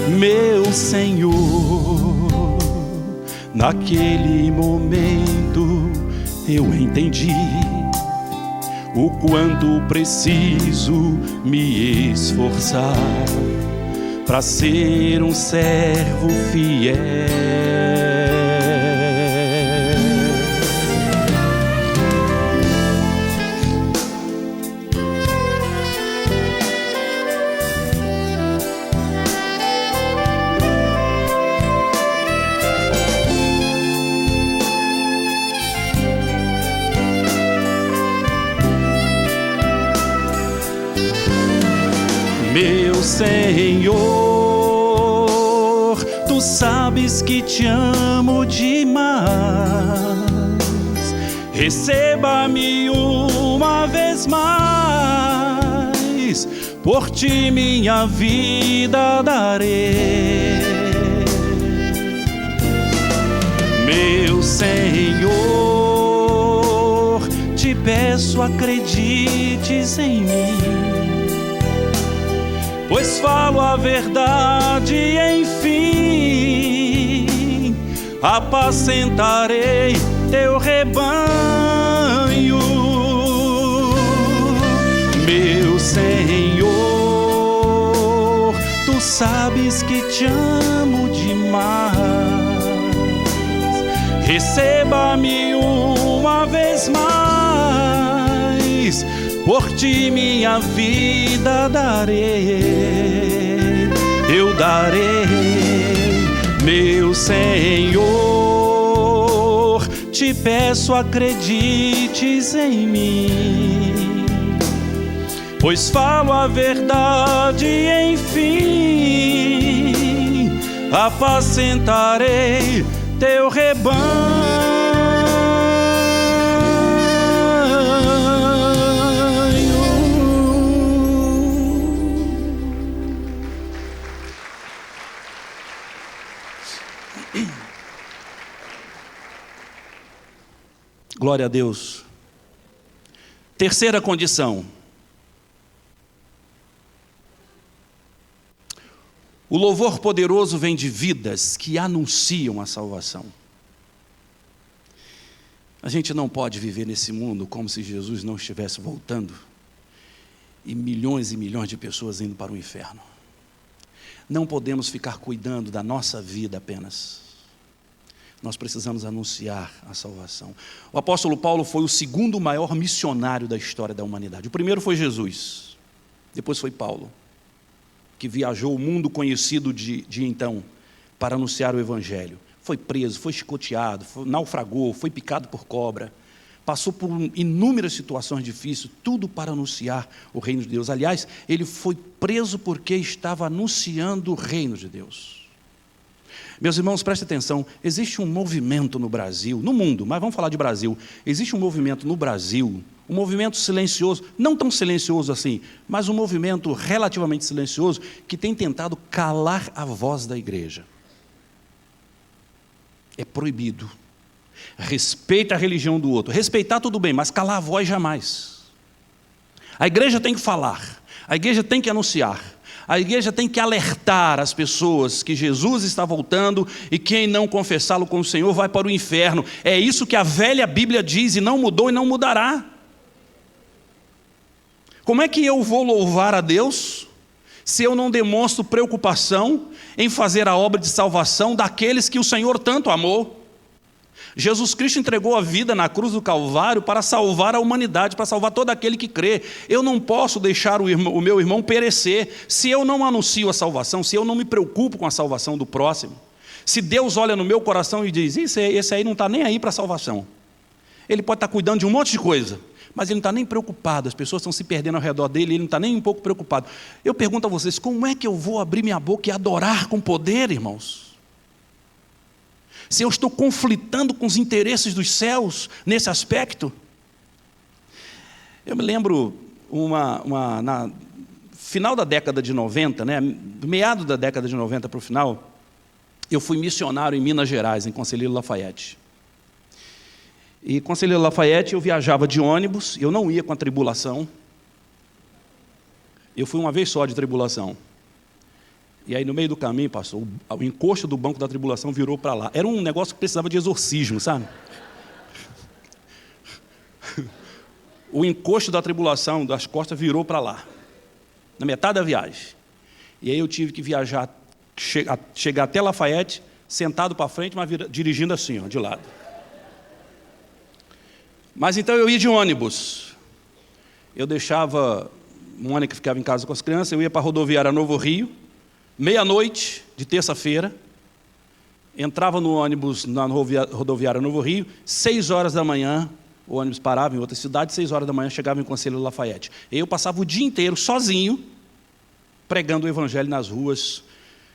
Meu Senhor, naquele momento eu entendi o quanto preciso me esforçar para ser um servo fiel. Meu Senhor, tu sabes que te amo demais. Receba-me uma vez mais, mais, por ti minha vida darei. Meu Senhor, te peço, acredites em mim, pois falo a verdade, enfim, apacentarei teu rebanho. Meu Senhor, tu sabes que te amo demais. Receba-me uma vez mais, por ti minha vida darei, eu darei. Meu Senhor, te peço, acredites em mim, pois falo a verdade, enfim, apacentarei teu rebanho. Glória a Deus. Terceira condição: o louvor poderoso vem de vidas que anunciam a salvação. A gente não pode viver nesse mundo como se Jesus não estivesse voltando e milhões de pessoas indo para o inferno. Não podemos ficar cuidando da nossa vida apenas. Nós precisamos anunciar a salvação. O apóstolo Paulo foi o segundo maior missionário da história da humanidade. O primeiro foi Jesus, depois foi Paulo, que viajou o mundo conhecido de então para anunciar o evangelho. Foi preso, foi chicoteado, naufragou, foi picado por cobra, passou por inúmeras situações difíceis, tudo para anunciar o reino de Deus. Aliás, ele foi preso porque estava anunciando o reino de Deus. Meus irmãos, prestem atenção, existe um movimento no Brasil, no mundo, mas vamos falar de Brasil. Existe um movimento no Brasil, um movimento silencioso, não tão silencioso assim, mas um movimento relativamente silencioso, que tem tentado calar a voz da igreja. É proibido. Respeita a religião do outro. Respeitar tudo bem, mas calar a voz jamais. A igreja tem que falar, a igreja tem que anunciar. A igreja tem que alertar as pessoas que Jesus está voltando e quem não confessá-lo como Senhor vai para o inferno. É isso que a velha Bíblia diz e não mudou e não mudará. Como é que eu vou louvar a Deus se eu não demonstro preocupação em fazer a obra de salvação daqueles que o Senhor tanto amou? Jesus Cristo entregou a vida na cruz do Calvário para salvar a humanidade, para salvar todo aquele que crê. Eu não posso deixar o meu irmão perecer se eu não anuncio a salvação, se eu não me preocupo com a salvação do próximo. Se Deus olha no meu coração e diz, esse aí não está nem aí para a salvação. Ele pode estar cuidando de um monte de coisa, mas ele não está nem preocupado. As pessoas estão se perdendo ao redor dele e ele não está nem um pouco preocupado. Eu pergunto a vocês, como é que eu vou abrir minha boca e adorar com poder, irmãos? Se eu estou conflitando com os interesses dos céus nesse aspecto? Eu me lembro, na final da década de 90, meado da década de 90 para o final, eu fui missionário em Minas Gerais, em Conselheiro Lafayette. E Conselheiro Lafayette eu viajava de ônibus, eu não ia com a tribulação. Eu fui uma vez só de tribulação. E aí, no meio do caminho, pastor, o encosto do banco da tribulação virou para lá. Era um negócio que precisava de exorcismo, sabe? O encosto da tribulação das costas virou para lá, na metade da viagem. E aí eu tive que viajar, chegar até Lafayette, sentado para frente, mas dirigindo assim, de lado. Mas então eu ia de ônibus. Eu deixava Mônica, que ficava em casa com as crianças, eu ia para a rodoviária Novo Rio, meia-noite de terça-feira, entrava no ônibus na rodoviária Novo Rio, 6 horas da manhã, o ônibus parava em outra cidade, 6 horas da manhã chegava em Conselheiro Lafayette. E eu passava o dia inteiro sozinho, pregando o evangelho nas ruas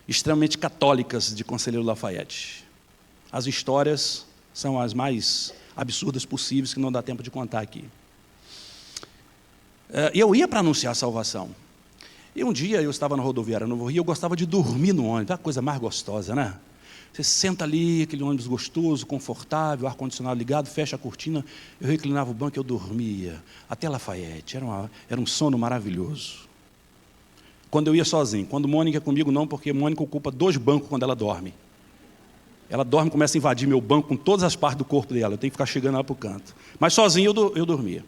extremamente católicas de Conselheiro Lafayette. As histórias são as mais absurdas possíveis, que não dá tempo de contar aqui. Eu ia para anunciar a salvação. E um dia eu estava na rodoviária Novo Rio, eu gostava de dormir no ônibus, é a coisa mais gostosa, né? Você senta ali, aquele ônibus gostoso, confortável, ar-condicionado ligado, fecha a cortina, eu reclinava o banco e eu dormia, até Lafayette, era um sono maravilhoso. Quando eu ia sozinho, quando Mônica ia comigo não, porque Mônica ocupa 2 bancos quando ela dorme. Ela dorme, começa a invadir meu banco com todas as partes do corpo dela, eu tenho que ficar chegando lá para o canto. Mas sozinho eu dormia.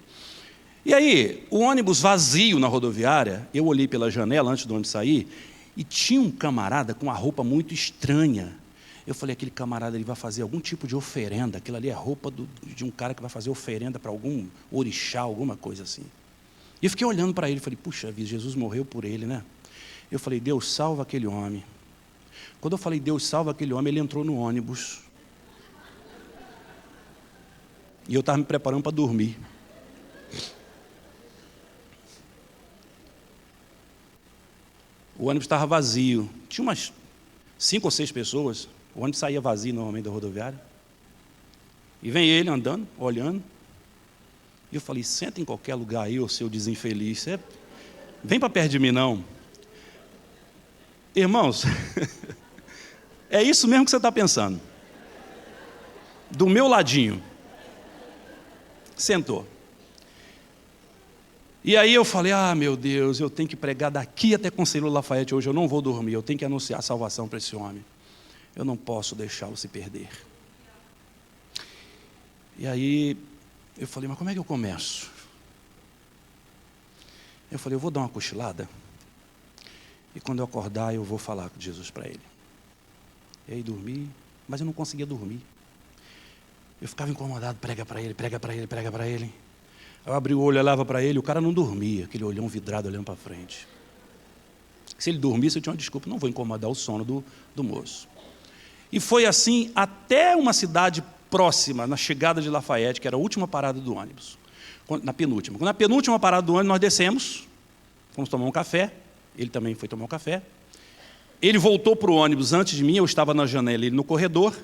E aí, o ônibus vazio na rodoviária, eu olhei pela janela antes do ônibus sair, e tinha um camarada com uma roupa muito estranha. Eu falei, aquele camarada ele vai fazer algum tipo de oferenda, aquilo ali é roupa de um cara que vai fazer oferenda para algum orixá, alguma coisa assim. E eu fiquei olhando para ele, falei, puxa vida, Jesus morreu por ele, né? Eu falei, Deus salva aquele homem. Quando eu falei, Deus salva aquele homem, ele entrou no ônibus. E eu estava me preparando para dormir. O ônibus estava vazio. Tinha umas 5 ou 6 pessoas. O ônibus saía vazio normalmente da rodoviária. E vem ele andando, olhando. E eu falei, senta em qualquer lugar aí, ô seu desinfeliz. Vem para perto de mim, não. Irmãos, é isso mesmo que você está pensando. Do meu ladinho. Sentou. E aí eu falei, meu Deus, eu tenho que pregar daqui até Conselheiro Lafayette hoje, eu não vou dormir, eu tenho que anunciar a salvação para esse homem. Eu não posso deixá-lo se perder. E aí eu falei, mas como é que eu começo? Eu falei, eu vou dar uma cochilada, e quando eu acordar eu vou falar com Jesus para ele. E aí dormi, mas eu não conseguia dormir. Eu ficava incomodado, prega para ele, prega para ele, prega para ele. Eu abri o olho, olhava para ele, o cara não dormia, aquele olhão vidrado olhando para frente. Se ele dormisse, eu tinha uma desculpa, não vou incomodar o sono do moço. E foi assim até uma cidade próxima, na chegada de Lafayette, que era a última parada do ônibus, na penúltima. Na penúltima parada do ônibus, nós descemos, fomos tomar um café, ele também foi tomar um café. Ele voltou para o ônibus antes de mim, eu estava na janela, ele no corredor.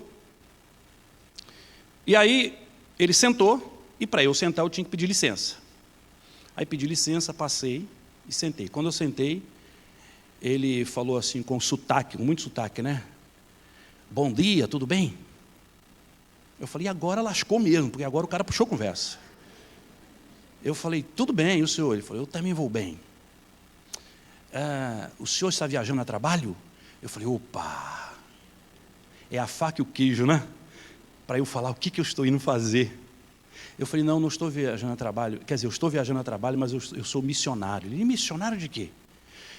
E aí, ele sentou, e para eu sentar, eu tinha que pedir licença. Aí pedi licença, passei e sentei. Quando eu sentei, ele falou assim com sotaque, com muito sotaque, né? Bom dia, tudo bem? Eu falei, agora lascou mesmo, porque agora o cara puxou conversa. Eu falei, tudo bem, e o senhor? Ele falou, eu também vou bem. O senhor está viajando a trabalho? Eu falei, opa, é a faca e o queijo, né? Para eu falar o que eu estou indo fazer. Eu falei, não estou viajando a trabalho. Quer dizer, eu estou viajando a trabalho, mas eu sou missionário. Ele, missionário de quê?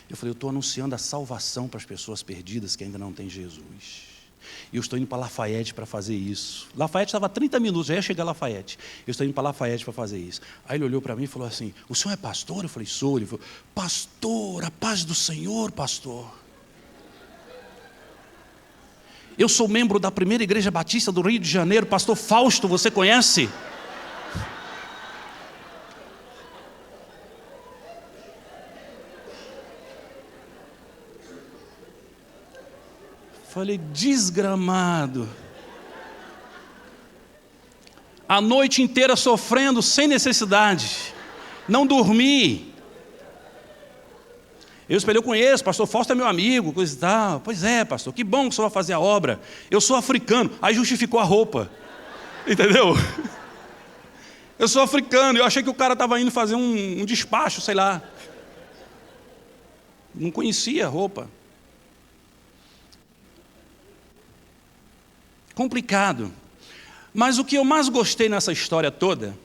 Eu falei, eu estou anunciando a salvação para as pessoas perdidas que ainda não têm Jesus. E eu estou indo para Lafayette para fazer isso. Lafayette estava a 30 minutos, já ia chegar a Lafayette. Eu estou indo para Lafayette para fazer isso. Aí ele olhou para mim e falou assim, o senhor é pastor? Eu falei, sou. Ele falou, pastor, a paz do Senhor, pastor. Eu sou membro da primeira igreja batista do Rio de Janeiro, pastor Fausto, você conhece? Falei, desgramado. A noite inteira sofrendo, sem necessidade. Não dormi. Eu conheço, pastor Fausto é meu amigo, coisa e tal. Pois é, pastor, que bom que o senhor vai fazer a obra. Eu sou africano. Aí justificou a roupa. Entendeu? Eu sou africano. Eu achei que o cara estava indo fazer um despacho, sei lá. Não conhecia a roupa. Complicado. Mas o que eu mais gostei nessa história toda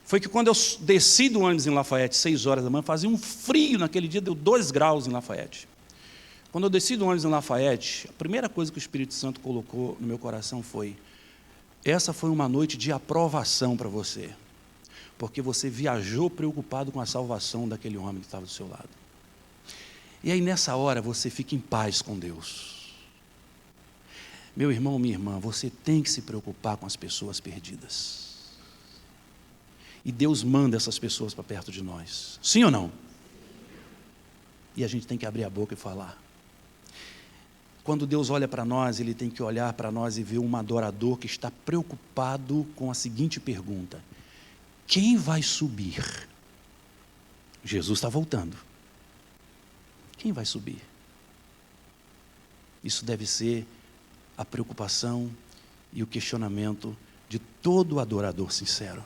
foi que quando eu desci do ônibus em Lafayette, 6 horas da manhã, fazia um frio naquele dia, deu 2 graus em Lafayette. Quando eu desci do ônibus em Lafayette, a primeira coisa que o Espírito Santo colocou no meu coração foi, essa foi uma noite de aprovação para você, porque você viajou preocupado com a salvação daquele homem que estava do seu lado. E aí nessa hora você fica em paz com Deus. Meu irmão, minha irmã, você tem que se preocupar com as pessoas perdidas. E Deus manda essas pessoas para perto de nós. Sim ou não? E a gente tem que abrir a boca e falar. Quando Deus olha para nós, Ele tem que olhar para nós e ver um adorador que está preocupado com a seguinte pergunta: quem vai subir? Jesus está voltando. Quem vai subir? Isso deve ser a preocupação e o questionamento de todo adorador sincero.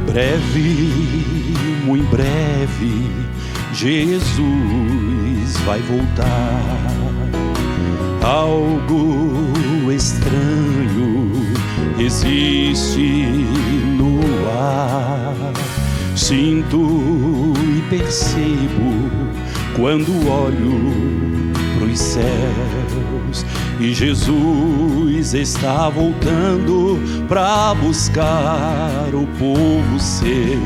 Breve, muito breve, Jesus vai voltar. Algo estranho existe no ar. Sinto e percebo quando olho pros céus e Jesus está voltando para buscar o povo seu.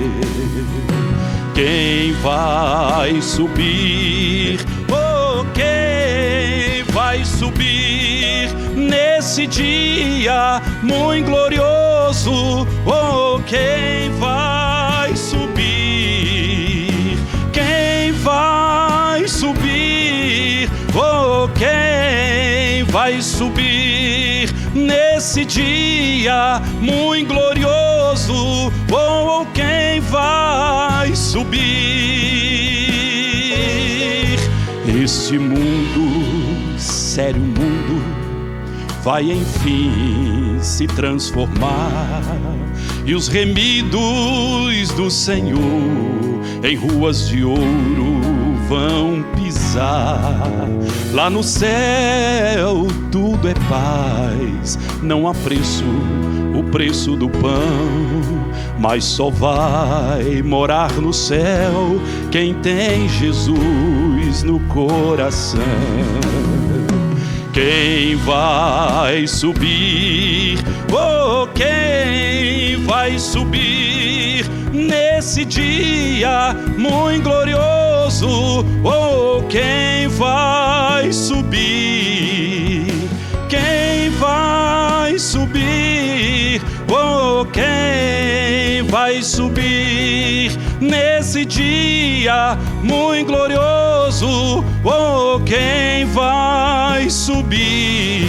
Quem vai subir? Oh, quem vai subir nesse dia muito glorioso? Oh, quem vai subir? Quem vai subir? Oh, quem vai subir nesse dia muito glorioso? Oh, quem vai subir? Este mundo, sério mundo, vai enfim se transformar, e os remidos do Senhor em ruas de ouro vão pisar. Lá no céu tudo é paz, não há preço, o preço do pão, mas só vai morar no céu quem tem Jesus no coração. Quem vai subir? Oh, quem vai subir nesse dia muito glorioso? Oh, quem vai subir? Quem vai subir? Oh, quem vai subir nesse dia muito glorioso? Oh, quem vai subir?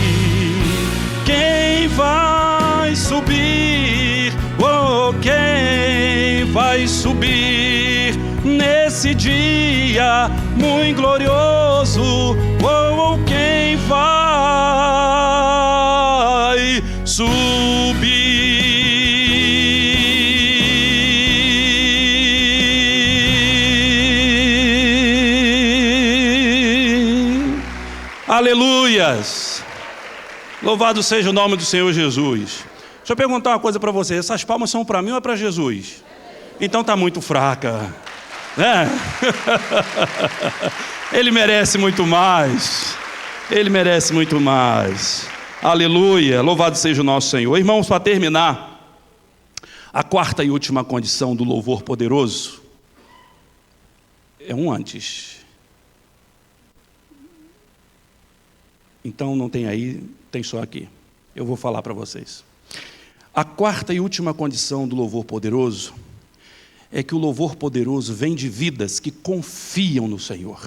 Quem vai subir? Oh, quem vai subir nesse dia muito glorioso? Oh, quem vai subir? Aleluias! Louvado seja o nome do Senhor Jesus. Deixa eu perguntar uma coisa para você. Essas palmas são para mim ou é para Jesus? Então está muito fraca, né? Ele merece muito mais. Ele merece muito mais. Aleluia! Louvado seja o nosso Senhor. Irmãos, para terminar, a quarta e última condição do louvor poderoso é um antes. Então não tem aí, tem só aqui. Eu vou falar para vocês. A quarta e última condição do louvor poderoso é que o louvor poderoso vem de vidas que confiam no Senhor.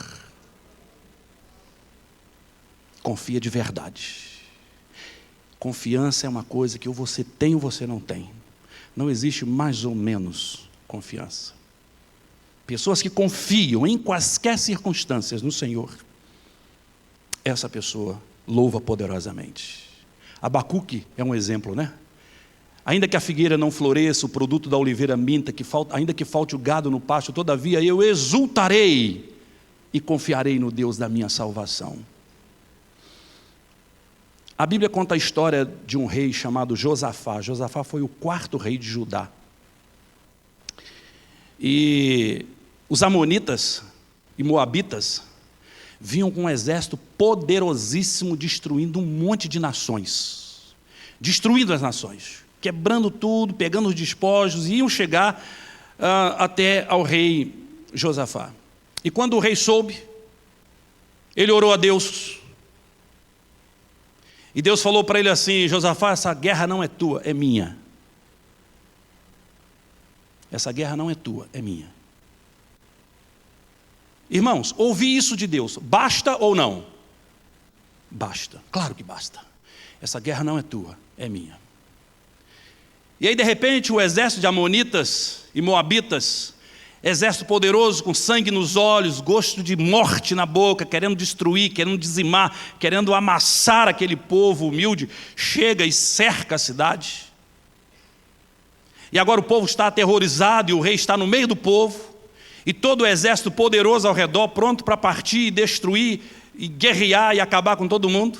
Confia de verdade. Confiança é uma coisa que ou você tem ou você não tem. Não existe mais ou menos confiança. Pessoas que confiam em quaisquer circunstâncias no Senhor, essa pessoa louva poderosamente. Abacuque é um exemplo, né? Ainda que a figueira não floresça, o produto da oliveira minta, ainda que falte o gado no pasto, todavia eu exultarei e confiarei no Deus da minha salvação. A Bíblia conta a história de um rei chamado Josafá. Josafá foi o quarto rei de Judá. E os amonitas e moabitas vinham com um exército poderosíssimo, destruindo um monte de nações. Destruindo as nações, quebrando tudo, pegando os despojos, e iam chegar até ao rei Josafá. E quando o rei soube, ele orou a Deus. E Deus falou para ele assim: Josafá, essa guerra não é tua, é minha. Essa guerra não é tua, é minha. Irmãos, ouvir isso de Deus, basta ou não? Basta, claro que basta. Essa guerra não é tua, é minha. E aí de repente o exército de amonitas e moabitas, exército poderoso, com sangue nos olhos, gosto de morte na boca, querendo destruir, querendo dizimar, querendo amassar aquele povo humilde, chega e cerca a cidade. E agora o povo está aterrorizado e o rei está no meio do povo, e todo o exército poderoso ao redor, pronto para partir e destruir, e guerrear e acabar com todo mundo.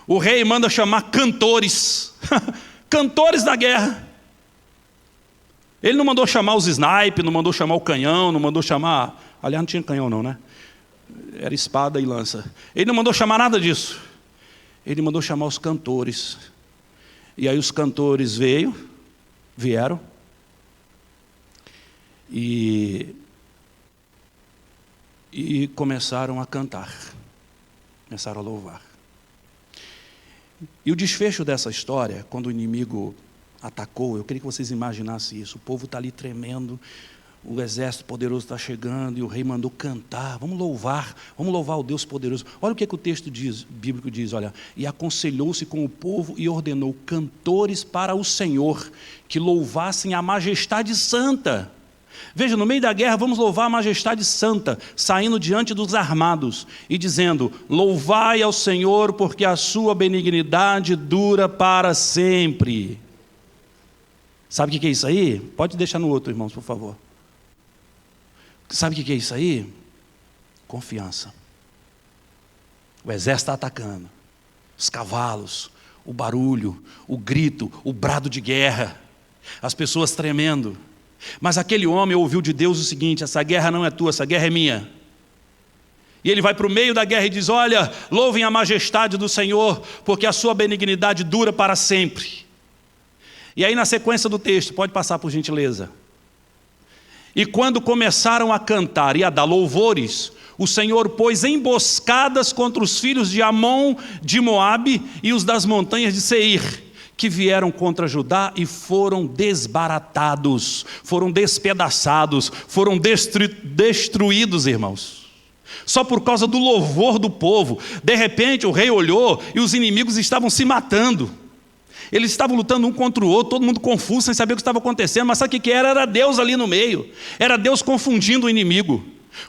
O rei manda chamar cantores, cantores da guerra. Ele não mandou chamar os sniper, não mandou chamar o canhão, não mandou chamar... Aliás, não tinha canhão não, né? Era espada e lança. Ele não mandou chamar nada disso. Ele mandou chamar os cantores. E aí os cantores vieram. E começaram a cantar. Começaram a louvar. E o desfecho dessa história, quando o inimigo atacou, eu queria que vocês imaginassem isso. O povo está ali tremendo, o exército poderoso está chegando, e o rei mandou cantar, vamos louvar o Deus poderoso. Olha o que o texto bíblico diz, olha. E aconselhou-se com o povo e ordenou cantores para o Senhor, que louvassem a majestade santa. Veja, no meio da guerra, vamos louvar a majestade santa, saindo diante dos armados e dizendo: louvai ao Senhor, porque a sua benignidade dura para sempre. Sabe o que é isso aí? Pode deixar no outro, irmãos, por favor. Sabe o que é isso aí? Confiança. O exército está atacando. Os cavalos, o barulho, o grito, o brado de guerra. As pessoas tremendo. Mas aquele homem ouviu de Deus o seguinte: essa guerra não é tua, essa guerra é minha. E ele vai para o meio da guerra e diz: olha, louvem a majestade do Senhor, porque a sua benignidade dura para sempre. E aí na sequência do texto, pode passar por gentileza. E quando começaram a cantar e a dar louvores, o Senhor pôs emboscadas contra os filhos de Amon, de Moabe e os das montanhas de Seir, que vieram contra Judá e foram desbaratados, foram despedaçados, foram destruídos, irmãos. Só por causa do louvor do povo. De repente o rei olhou e os inimigos estavam se matando. Eles estavam lutando um contra o outro, todo mundo confuso, sem saber o que estava acontecendo. Mas sabe o que era? Era Deus ali no meio. Era Deus confundindo o inimigo.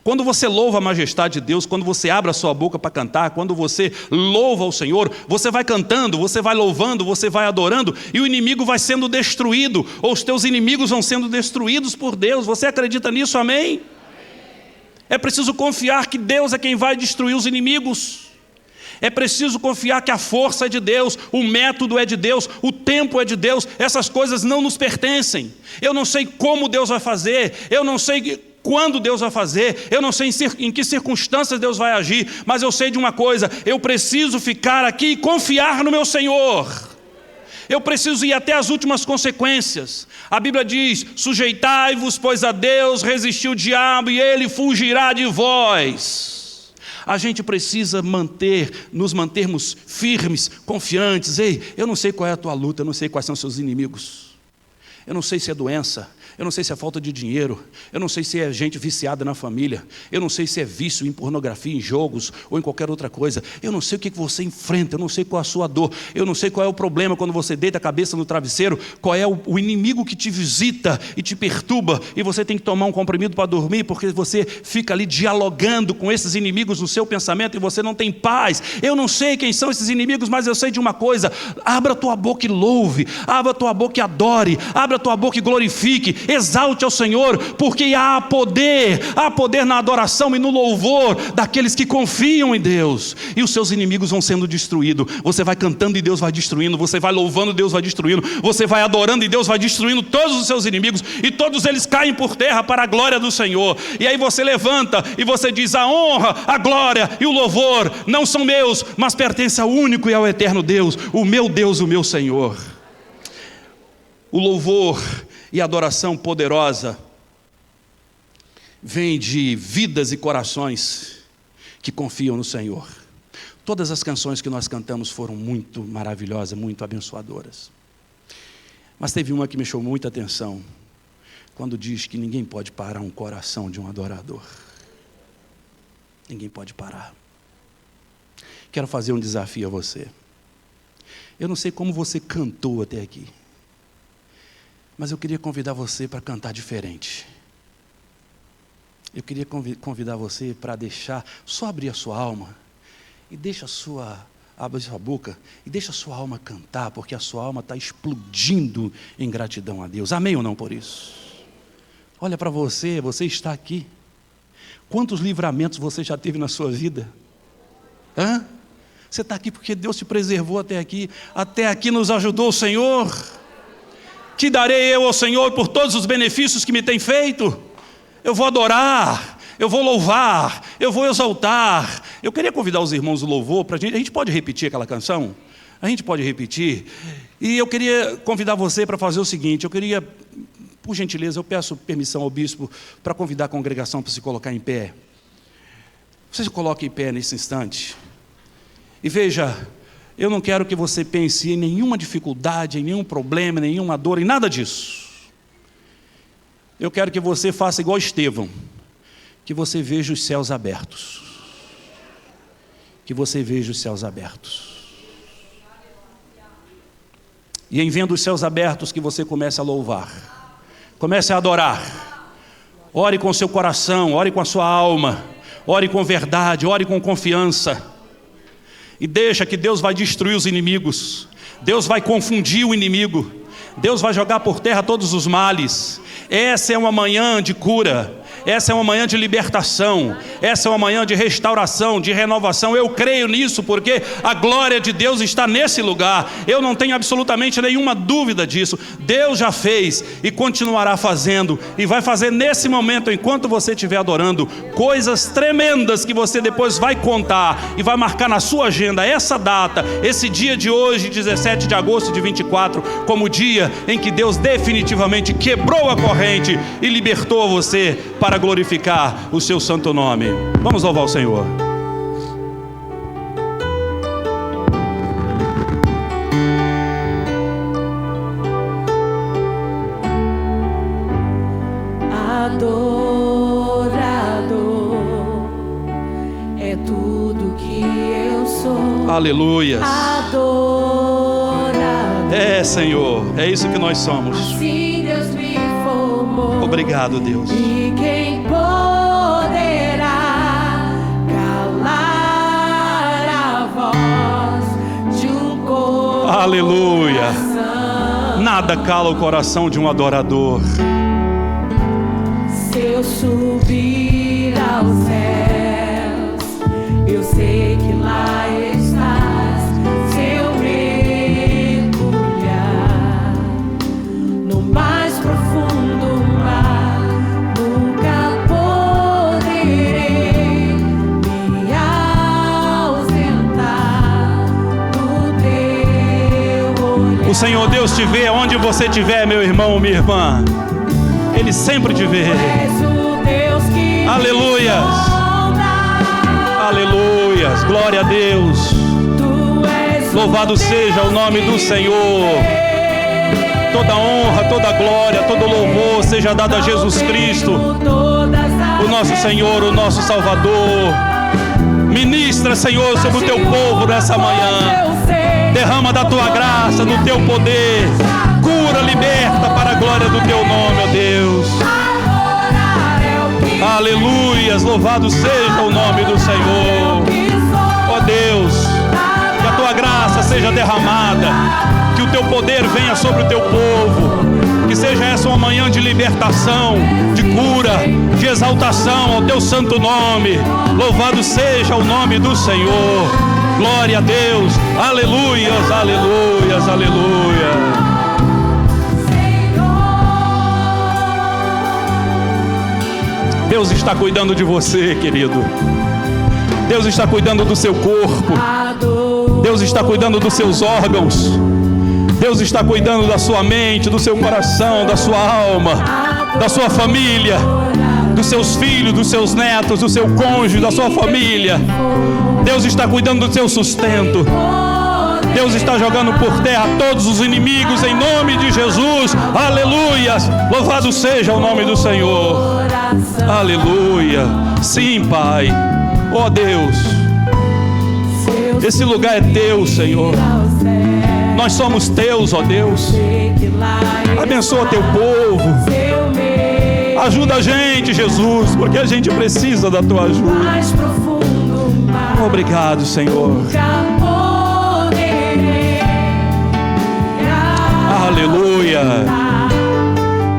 Quando você louva a majestade de Deus, quando você abre a sua boca para cantar, quando você louva o Senhor, você vai cantando, você vai louvando, você vai adorando, e o inimigo vai sendo destruído, ou os teus inimigos vão sendo destruídos por Deus. Você acredita nisso, amém? É preciso confiar que Deus é quem vai destruir os inimigos. É preciso confiar que a força é de Deus, o método é de Deus, o tempo é de Deus. Essas coisas não nos pertencem. Eu não sei como Deus vai fazer, eu não sei quando Deus vai fazer, eu não sei em que circunstâncias Deus vai agir, mas eu sei de uma coisa: eu preciso ficar aqui e confiar no meu Senhor. Eu preciso ir até as últimas consequências. A Bíblia diz: sujeitai-vos, pois a Deus resistiu o diabo e ele fugirá de vós. A gente precisa nos mantermos firmes, confiantes. Ei, eu não sei qual é a tua luta, eu não sei quais são os seus inimigos. Eu não sei se é doença, eu não sei se é falta de dinheiro, eu não sei se é gente viciada na família, eu não sei se é vício em pornografia, em jogos ou em qualquer outra coisa. Eu não sei o que você enfrenta, eu não sei qual é a sua dor, eu não sei qual é o problema quando você deita a cabeça no travesseiro, qual é o inimigo que te visita e te perturba, e você tem que tomar um comprimido para dormir, porque você fica ali dialogando com esses inimigos no seu pensamento e você não tem paz. Eu não sei quem são esses inimigos, mas eu sei de uma coisa: abra a tua boca e louve, abra a tua boca e adore, abra a tua boca e glorifique, exalte ao Senhor, porque há poder na adoração e no louvor daqueles que confiam em Deus, e os seus inimigos vão sendo destruídos. Você vai cantando e Deus vai destruindo, você vai louvando e Deus vai destruindo, você vai adorando e Deus vai destruindo todos os seus inimigos, e todos eles caem por terra para a glória do Senhor. E aí você levanta e você diz: a honra, a glória e o louvor não são meus, mas pertencem ao único e ao eterno Deus, o meu Senhor. O louvor e a adoração poderosa vem de vidas e corações que confiam no Senhor. Todas as canções que nós cantamos foram muito maravilhosas, muito abençoadoras. Mas teve uma que me chamou muita atenção, quando diz que ninguém pode parar um coração de um adorador. Ninguém pode parar. Quero fazer um desafio a você. Eu não sei como você cantou até aqui, mas eu queria convidar você para cantar diferente. Eu queria convidar você para deixar, só abrir a sua alma e abre a sua boca e deixa a sua alma cantar, porque a sua alma está explodindo em gratidão a Deus. Amém ou não por isso? Olha para você, você está aqui. Quantos livramentos você já teve na sua vida? Hã? Você está aqui porque Deus te preservou até aqui. Até aqui nos ajudou o Senhor. Que darei eu ao Senhor por todos os benefícios que me tem feito? Eu vou adorar, eu vou louvar, eu vou exaltar. Eu queria convidar os irmãos do louvor para a gente pode repetir aquela canção? A gente pode repetir? E eu queria convidar você para fazer o seguinte, por gentileza, eu peço permissão ao bispo para convidar a congregação para se colocar em pé. Você se coloque em pé nesse instante. E veja, eu não quero que você pense em nenhuma dificuldade, em nenhum problema, em nenhuma dor, em nada disso. Eu quero que você faça igual Estevão, que você veja os céus abertos. Que você veja os céus abertos. E em vendo os céus abertos, que você comece a louvar. Comece a adorar. Ore com seu coração, ore com a sua alma. Ore com verdade, ore com confiança. E deixa que Deus vai destruir os inimigos. Deus vai confundir o inimigo. Deus vai jogar por terra todos os males. Essa é uma manhã de cura. Essa é uma manhã de libertação. Essa é uma manhã de restauração, de renovação. Eu creio nisso porque a glória de Deus está nesse lugar. Eu não tenho absolutamente nenhuma dúvida disso. Deus já fez e continuará fazendo. E vai fazer nesse momento, enquanto você estiver adorando, coisas tremendas que você depois vai contar e vai marcar na sua agenda essa data, esse dia de hoje, 17 de agosto de 24, como o dia em que Deus definitivamente quebrou a corrente e libertou você para glorificar o seu santo nome. Vamos louvar o Senhor. Adorador é tudo que eu sou. Aleluias. Adorador. É, Senhor, é isso que nós somos. Assim Deus me formou. Obrigado, Deus. E quem poderá calar a voz de um coração? Aleluia. Nada cala o coração de um adorador. Se eu subir aos céus, eu sei que lá estás. Se eu mergulhar no mais profundo mar, nunca poderei me ausentar do teu olhar. O Senhor Deus te vê onde você estiver, meu irmão, minha irmã. Ele sempre te vê. Aleluias. Aleluias. Glória a Deus. Louvado seja o nome do Senhor. Toda honra, toda glória, todo louvor seja dado a Jesus Cristo, o nosso Senhor, o nosso Salvador. Ministra, Senhor, sobre o teu povo nessa manhã. Derrama da tua graça, do teu poder. Cura, liberta para a glória do teu nome, ó Deus. Aleluias, louvado seja o nome do Senhor. Ó Deus, que a tua graça seja derramada, que o teu poder venha sobre o teu povo, que seja essa uma manhã de libertação, de cura, de exaltação ao teu santo nome. Louvado seja o nome do Senhor. Glória a Deus. Aleluias, aleluias, aleluia. Deus está cuidando de você, querido. Deus está cuidando do seu corpo. Deus está cuidando dos seus órgãos. Deus está cuidando da sua mente, do seu coração, da sua alma, da sua família, dos seus filhos, dos seus netos, do seu cônjuge, da sua família. Deus está cuidando do seu sustento. Deus está jogando por terra todos os inimigos em nome de Jesus. Aleluias. Louvado seja o nome do Senhor. Aleluia. Sim, Pai. Ó Deus, esse lugar é teu, Senhor. Nós somos teus, ó Deus. Abençoa teu povo. Ajuda a gente, Jesus, porque a gente precisa da tua ajuda. Obrigado, Senhor. Aleluia.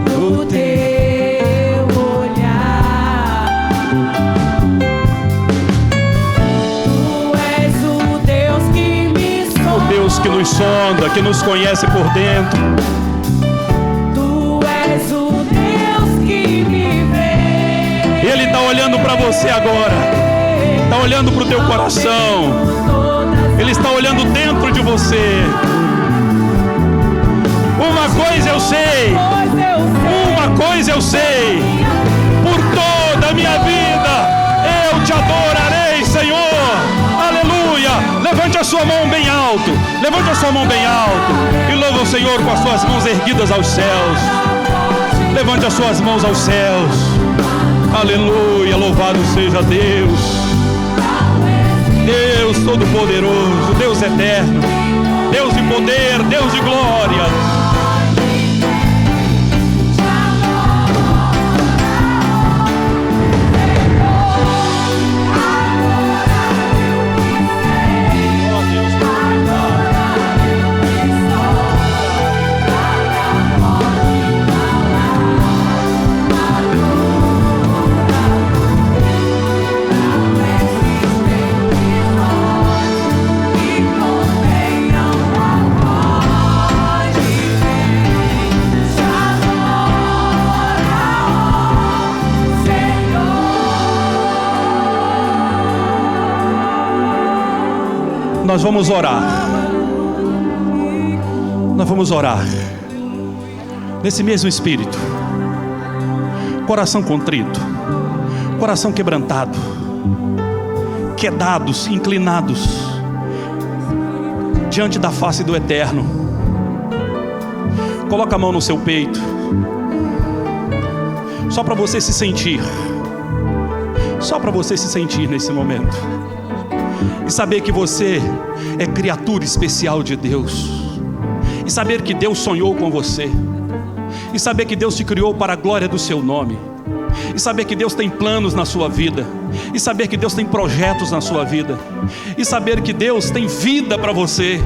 No teu olhar, tu és o Deus que me sonda, O Deus que nos sonda, que nos conhece por dentro. tu és o Deus que me vê. Ele está olhando para você agora. Está olhando para o teu coração. Ele está olhando dentro de você. Uma coisa eu sei. Uma coisa eu sei. Por toda a minha vida eu te adorarei, Senhor. Aleluia. Levante a sua mão bem alto. Levante a sua mão bem alto. E louva o Senhor com as suas mãos erguidas aos céus. Levante as suas mãos aos céus. Aleluia. Louvado seja Deus. Deus Todo-Poderoso, Deus Eterno, Deus de poder, Deus de glória. Nós vamos orar. Nós vamos orar nesse mesmo espírito. Coração contrito, coração quebrantado, quedados, inclinados diante da face do Eterno. Coloca a mão no seu peito, só para você se sentir, só para você se sentir nesse momento. E saber que você é criatura especial de Deus. E saber que Deus sonhou com você. E saber que Deus te criou para a glória do seu nome. E saber que Deus tem planos na sua vida. E saber que Deus tem projetos na sua vida. E saber que Deus tem vida para você.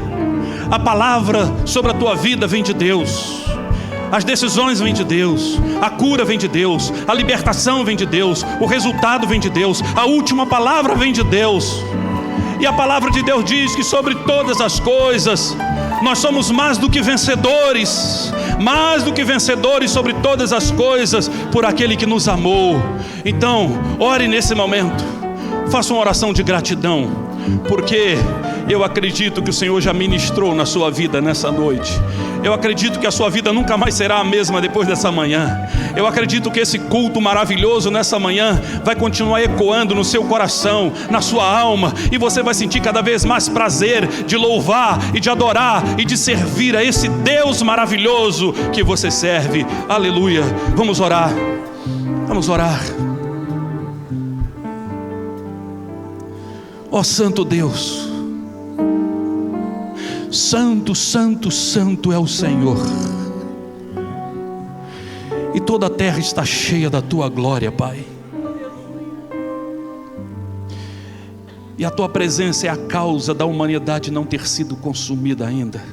A palavra sobre a tua vida vem de Deus. As decisões vêm de Deus, a cura vem de Deus, a libertação vem de Deus, o resultado vem de Deus, a última palavra vem de Deus. E a palavra de Deus diz que sobre todas as coisas nós somos mais do que vencedores sobre todas as coisas por aquele que nos amou. Então, ore nesse momento, faça uma oração de gratidão, porque eu acredito que o Senhor já ministrou na sua vida nessa noite. Eu acredito que a sua vida nunca mais será a mesma depois dessa manhã. Eu acredito que esse culto maravilhoso nessa manhã vai continuar ecoando no seu coração, na sua alma, e você vai sentir cada vez mais prazer de louvar e de adorar e de servir a esse Deus maravilhoso que você serve. Aleluia. Vamos orar. Vamos orar. Ó Santo Deus, Santo, Santo, Santo é o Senhor, e toda a terra está cheia da Tua glória, Pai. E a Tua presença é a causa da humanidade não ter sido consumida ainda.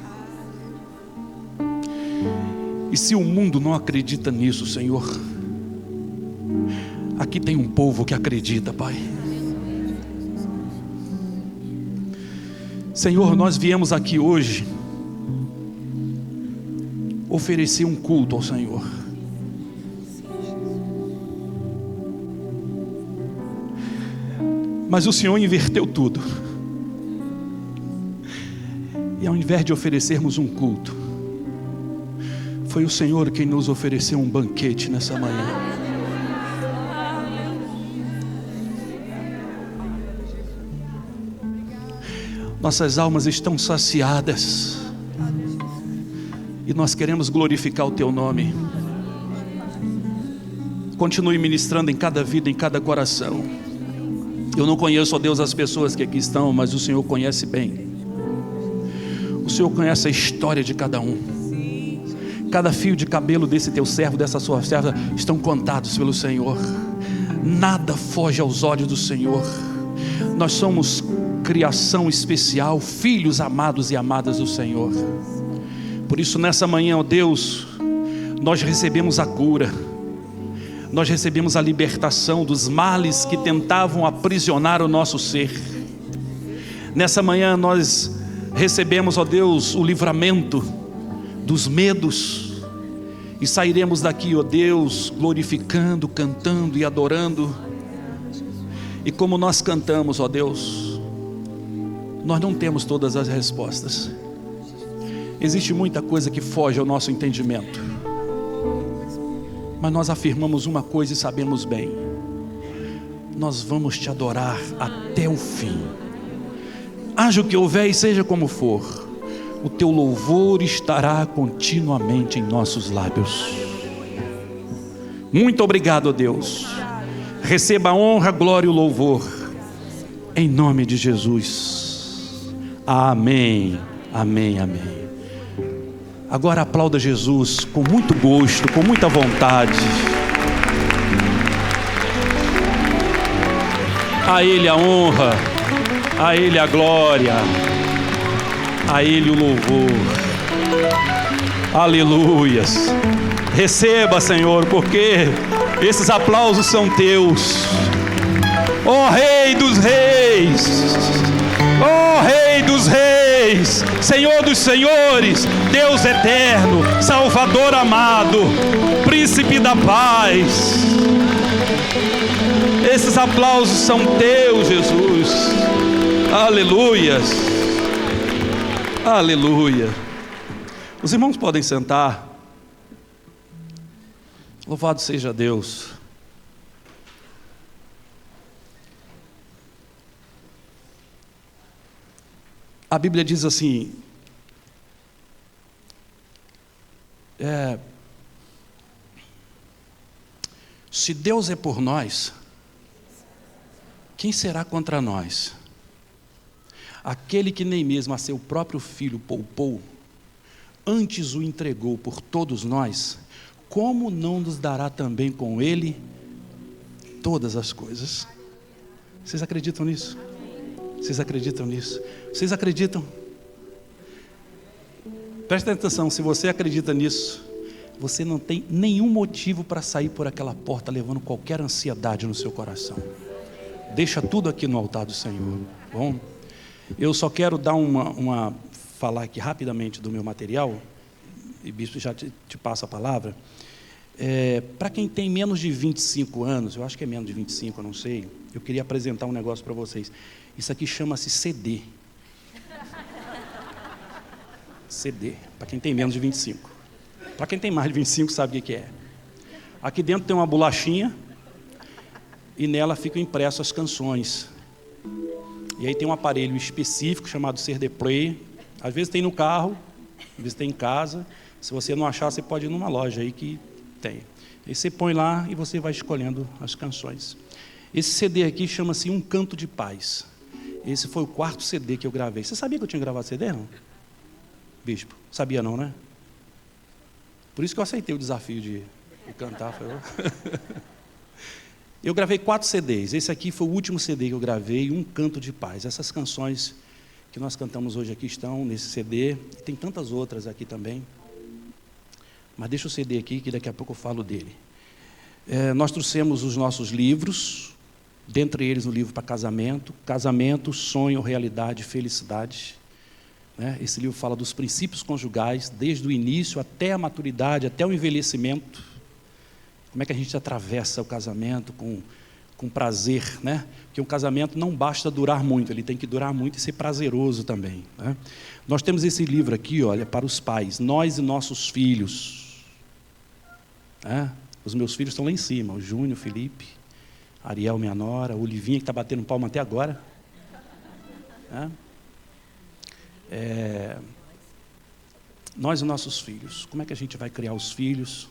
E se o mundo não acredita nisso, Senhor, aqui tem um povo que acredita, Pai. Senhor, nós viemos aqui hoje oferecer um culto ao Senhor. Mas o Senhor inverteu tudo. E ao invés de oferecermos um culto, foi o Senhor quem nos ofereceu um banquete nessa manhã. Nossas almas estão saciadas e nós queremos glorificar o Teu nome. Continue ministrando em cada vida, em cada coração. Eu não conheço, ó Deus, as pessoas que aqui estão, mas o Senhor conhece bem. O Senhor conhece a história de cada um. Cada fio de cabelo desse teu servo, dessa sua serva, estão contados pelo Senhor. Nada foge aos olhos do Senhor. Nós somos criação especial, filhos amados e amadas do Senhor. Por isso nessa manhã, ó Deus, nós recebemos a cura, nós recebemos a libertação dos males que tentavam aprisionar o nosso ser. Nessa manhã nós recebemos, ó Deus, o livramento dos medos, e sairemos daqui, ó Deus, glorificando, cantando e adorando. E como nós cantamos, ó Deus, nós não temos todas as respostas. Existe muita coisa que foge ao nosso entendimento, mas nós afirmamos uma coisa e sabemos bem: nós vamos te adorar até o fim. Haja o que houver e seja como for, o teu louvor estará continuamente em nossos lábios. Muito obrigado, ó Deus. Receba a honra, a glória e o louvor, em nome de Jesus. Amém, amém, amém. Agora aplauda Jesus com muito gosto, com muita vontade. A Ele a honra, a Ele a glória, a Ele o louvor. Aleluias. Receba, Senhor, porque esses aplausos são teus. Ó Rei dos Reis, ó Rei dos Reis, Senhor dos Senhores, Deus eterno, Salvador amado, Príncipe da paz. Esses aplausos são teus, Jesus. Aleluias. Aleluia. Os irmãos podem sentar. Louvado seja Deus. A Bíblia diz assim: se Deus é por nós, quem será contra nós? Aquele que nem mesmo a seu próprio filho poupou, antes o entregou por todos nós, como não nos dará também com ele todas as coisas? Vocês acreditam nisso? Vocês acreditam nisso? Vocês acreditam? Presta atenção, se você acredita nisso, você não tem nenhum motivo para sair por aquela porta levando qualquer ansiedade no seu coração. Deixa tudo aqui no altar do Senhor. Bom, eu só quero dar falar aqui rapidamente do meu material, e bispo já te passa a palavra. Para quem tem menos de 25 anos, eu acho que é menos de 25, eu não sei, eu queria apresentar um negócio para vocês. Isso aqui chama-se CD. CD, para quem tem menos de 25. Para quem tem mais de 25 sabe o que é. Aqui dentro tem uma bolachinha e nela ficam impressas as canções. E aí tem um aparelho específico chamado CD Player. Às vezes tem no carro, às vezes tem em casa. Se você não achar, você pode ir numa loja aí que tem. Aí você põe lá e você vai escolhendo as canções. Esse CD aqui chama-se Um Canto de Paz. Esse foi o 4º CD que eu gravei. Você sabia que eu tinha gravado CD, não? Bispo, sabia não, né? Por isso que eu aceitei o desafio de cantar. Eu gravei 4 CDs. Esse aqui foi o último CD que eu gravei, Um Canto de Paz. Essas canções que nós cantamos hoje aqui estão nesse CD. Tem tantas outras aqui também. Mas deixa o CD aqui, que daqui a pouco eu falo dele. Nós trouxemos os nossos livros, dentre eles o livro para casamento. Casamento, sonho, realidade, felicidade. Esse livro fala dos princípios conjugais, desde o início até a maturidade, até o envelhecimento. Como é que a gente atravessa o casamento com prazer, né? Porque um casamento não basta durar muito, ele tem que durar muito e ser prazeroso também, né? Nós temos esse livro aqui, olha, para os pais, Nós e Nossos Filhos. Os meus filhos estão lá em cima, o Júnior, o Felipe, a Ariel, minha nora, o Olivinha, que está batendo palma até agora. Nós e Nossos Filhos. Como é que a gente vai criar os filhos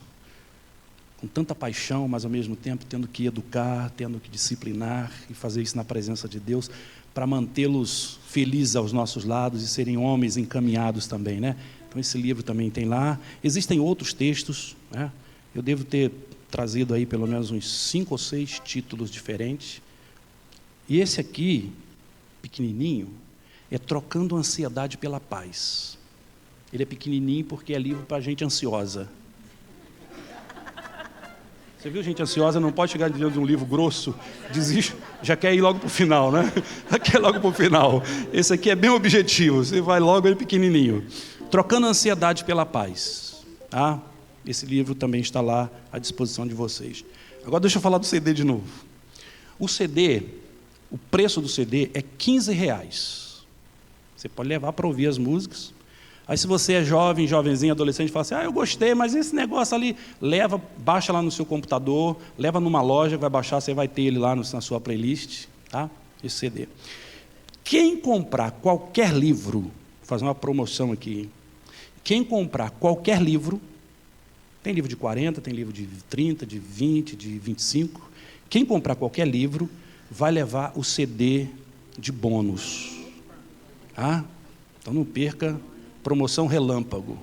com tanta paixão, mas ao mesmo tempo tendo que educar, tendo que disciplinar e fazer isso na presença de Deus, para mantê-los felizes aos nossos lados e serem homens encaminhados também, né? Então esse livro também tem lá. Existem outros textos, né? Eu devo ter trazido aí pelo menos uns 5 ou 6 títulos diferentes. E esse aqui, pequenininho, é Trocando a Ansiedade pela Paz. Ele é pequenininho porque é livro para gente ansiosa. Você viu, gente ansiosa não pode chegar diante de um livro grosso, desiste, já quer ir logo para o final, né? Já quer logo para o final. Esse aqui é bem objetivo, você vai logo aí pequenininho. Trocando a Ansiedade pela Paz. Tá? Esse livro também está lá à disposição de vocês. Agora deixa eu falar do CD de novo. O CD, o preço do CD é R$15. Você pode levar para ouvir as músicas. Aí se você é jovem, jovenzinho, adolescente, fala assim, eu gostei, mas esse negócio ali, leva, baixa lá no seu computador, leva numa loja, vai baixar, você vai ter ele lá na sua playlist, tá? Esse CD. Quem comprar qualquer livro, vou fazer uma promoção aqui, hein? Quem comprar qualquer livro, tem livro de 40, tem livro de 30, de 20, de 25, quem comprar qualquer livro, vai levar o CD de bônus, tá? Então não perca. Promoção relâmpago.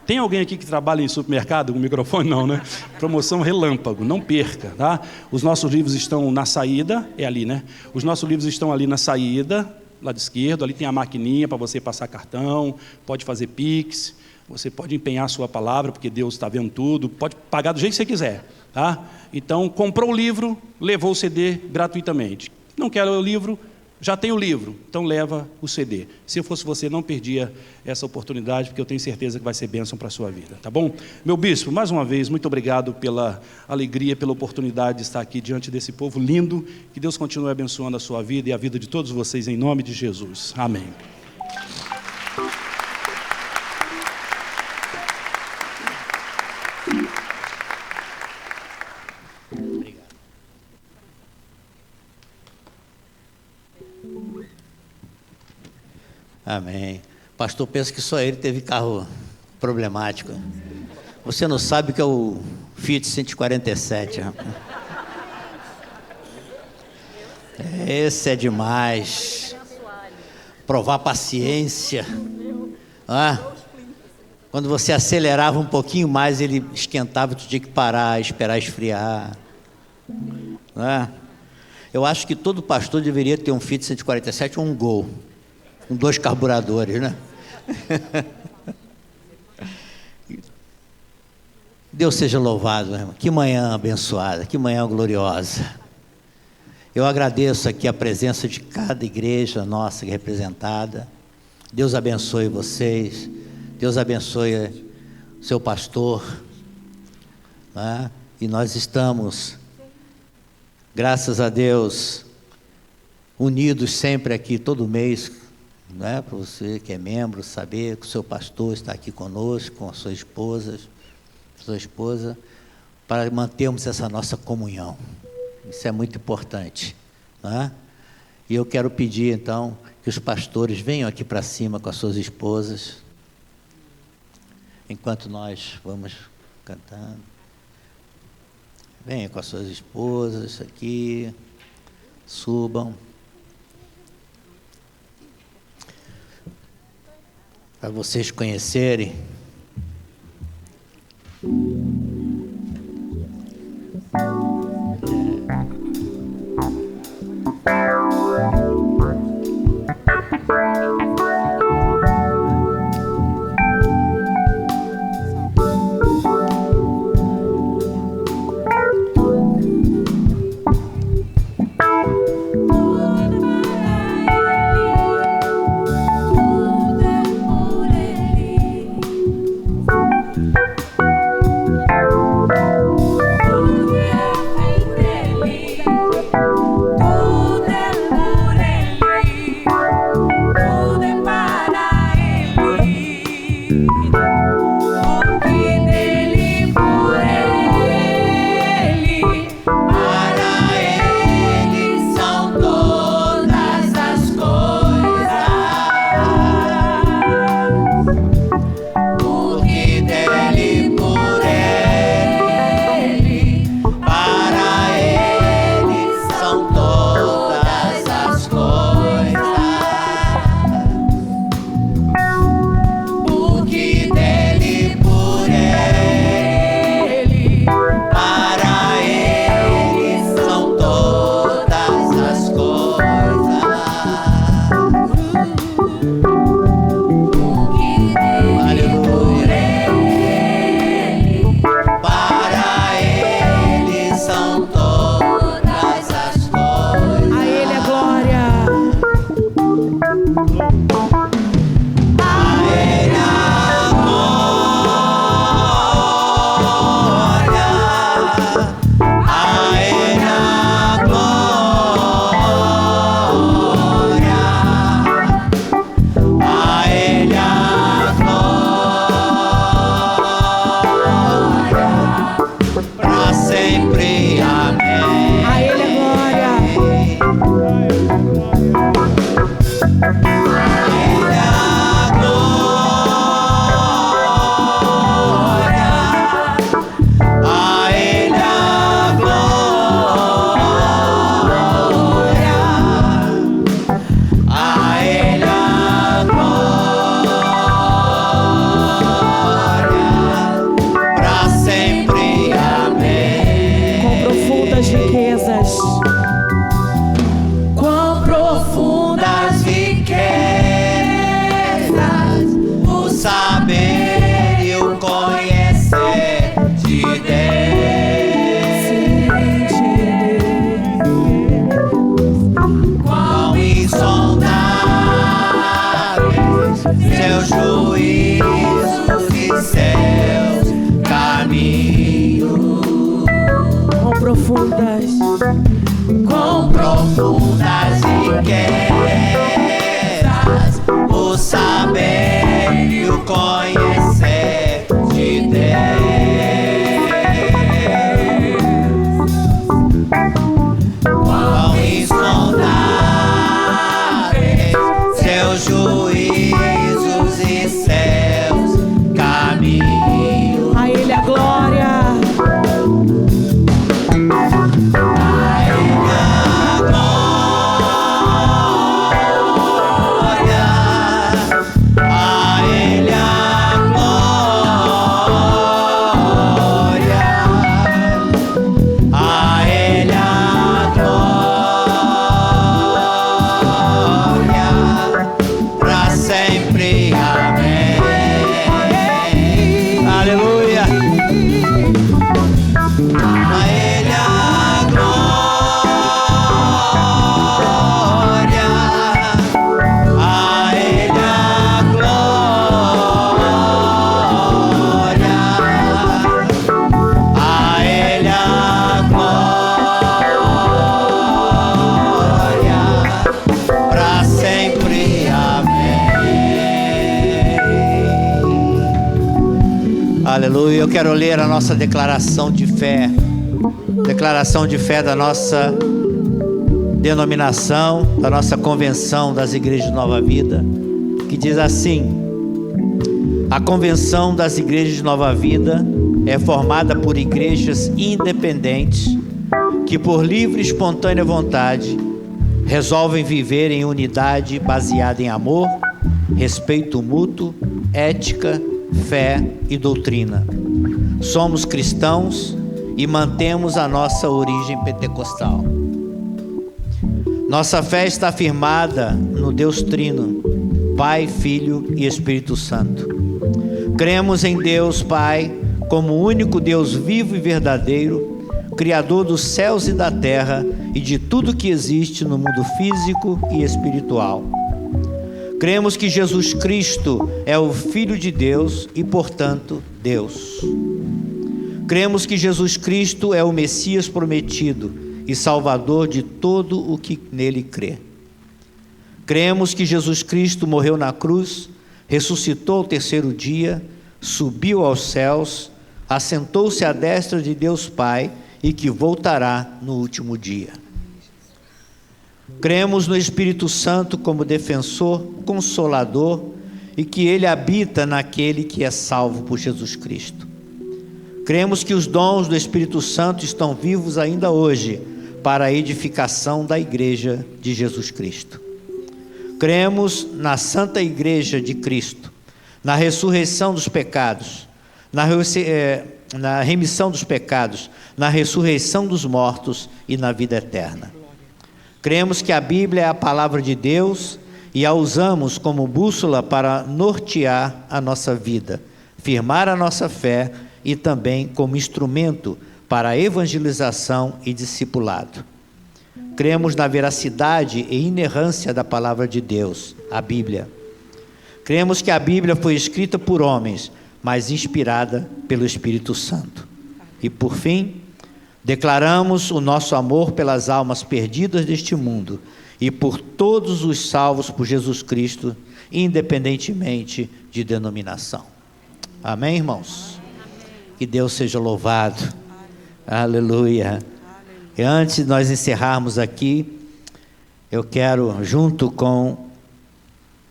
Tem alguém aqui que trabalha em supermercado com microfone? Não, né? Promoção relâmpago, não perca, tá? Os nossos livros estão na saída, é ali, né? Os nossos livros estão ali na saída, lado esquerdo, ali tem a maquininha para você passar cartão, pode fazer Pix, você pode empenhar a sua palavra, porque Deus está vendo tudo, pode pagar do jeito que você quiser, tá? Então, comprou o livro, levou o CD gratuitamente. Não quer ler o livro? Já tem o livro, então leva o CD. Se eu fosse você, não perdia essa oportunidade, porque eu tenho certeza que vai ser bênção para a sua vida, tá bom? Meu bispo, mais uma vez, muito obrigado pela alegria, pela oportunidade de estar aqui diante desse povo lindo. Que Deus continue abençoando a sua vida e a vida de todos vocês, em nome de Jesus. Amém. Amém. Pastor pensa que só ele teve carro problemático. Você não sabe o que é o Fiat 147, rapaz. Esse é demais. Provar paciência. Quando você acelerava um pouquinho mais, ele esquentava, tu tinha que parar, esperar esfriar. Eu acho que todo pastor deveria ter um Fiat 147 ou um Gol. Com 2 carburadores, né? Deus seja louvado, irmão. Que manhã abençoada, que manhã gloriosa. Eu agradeço aqui a presença de cada igreja nossa representada. Deus abençoe vocês. Deus abençoe o seu pastor. Né? E nós estamos, graças a Deus, unidos sempre aqui, todo mês, né? Para você que é membro, saber que o seu pastor está aqui conosco, com a sua esposa, para mantermos essa nossa comunhão. Isso é muito importante, né? E eu quero pedir, então, que os pastores venham aqui para cima com as suas esposas, enquanto nós vamos cantando. Venham com as suas esposas aqui, subam. Para vocês conhecerem. Com profundas riquezas, o saber e o conhecer de Deus. Quão insondáveis seus juízos e seus caminhos. A Ele a glória. Aleluia. Eu quero ler a nossa declaração de fé da nossa denominação, da nossa convenção das igrejas de Nova Vida, que diz assim: a convenção das igrejas de Nova Vida é formada por igrejas independentes que, por livre e espontânea vontade, resolvem viver em unidade baseada em amor, respeito mútuo, ética, fé e doutrina. Somos cristãos e mantemos a nossa origem pentecostal. Nossa fé está firmada no Deus Trino, Pai, Filho e Espírito Santo. Cremos em Deus Pai como o único Deus vivo e verdadeiro, Criador dos céus e da terra e de tudo que existe no mundo físico e espiritual. Cremos que Jesus Cristo é o Filho de Deus e, portanto, Deus. Cremos que Jesus Cristo é o Messias prometido e Salvador de todo o que nele crê. Cremos que Jesus Cristo morreu na cruz, ressuscitou ao terceiro dia, subiu aos céus, assentou-se à destra de Deus Pai e que voltará no último dia. Cremos no Espírito Santo como defensor, consolador e que ele habita naquele que é salvo por Jesus Cristo. Cremos que os dons do Espírito Santo estão vivos ainda hoje para a edificação da Igreja de Jesus Cristo. Cremos na Santa Igreja de Cristo, na ressurreição dos pecados, na remissão dos pecados, na ressurreição dos mortos e na vida eterna. Cremos que a Bíblia é a palavra de Deus e a usamos como bússola para nortear a nossa vida, firmar a nossa fé e também como instrumento para a evangelização e discipulado. cremos na veracidade e inerrância da palavra de Deus, a Bíblia. Cremos que a Bíblia foi escrita por homens, mas inspirada pelo Espírito Santo. E por fim, declaramos o nosso amor pelas almas perdidas deste mundo e por todos os salvos por Jesus Cristo, independentemente de denominação. Amém, irmãos? Que Deus seja louvado. Aleluia. E antes de nós encerrarmos aqui, eu quero, junto com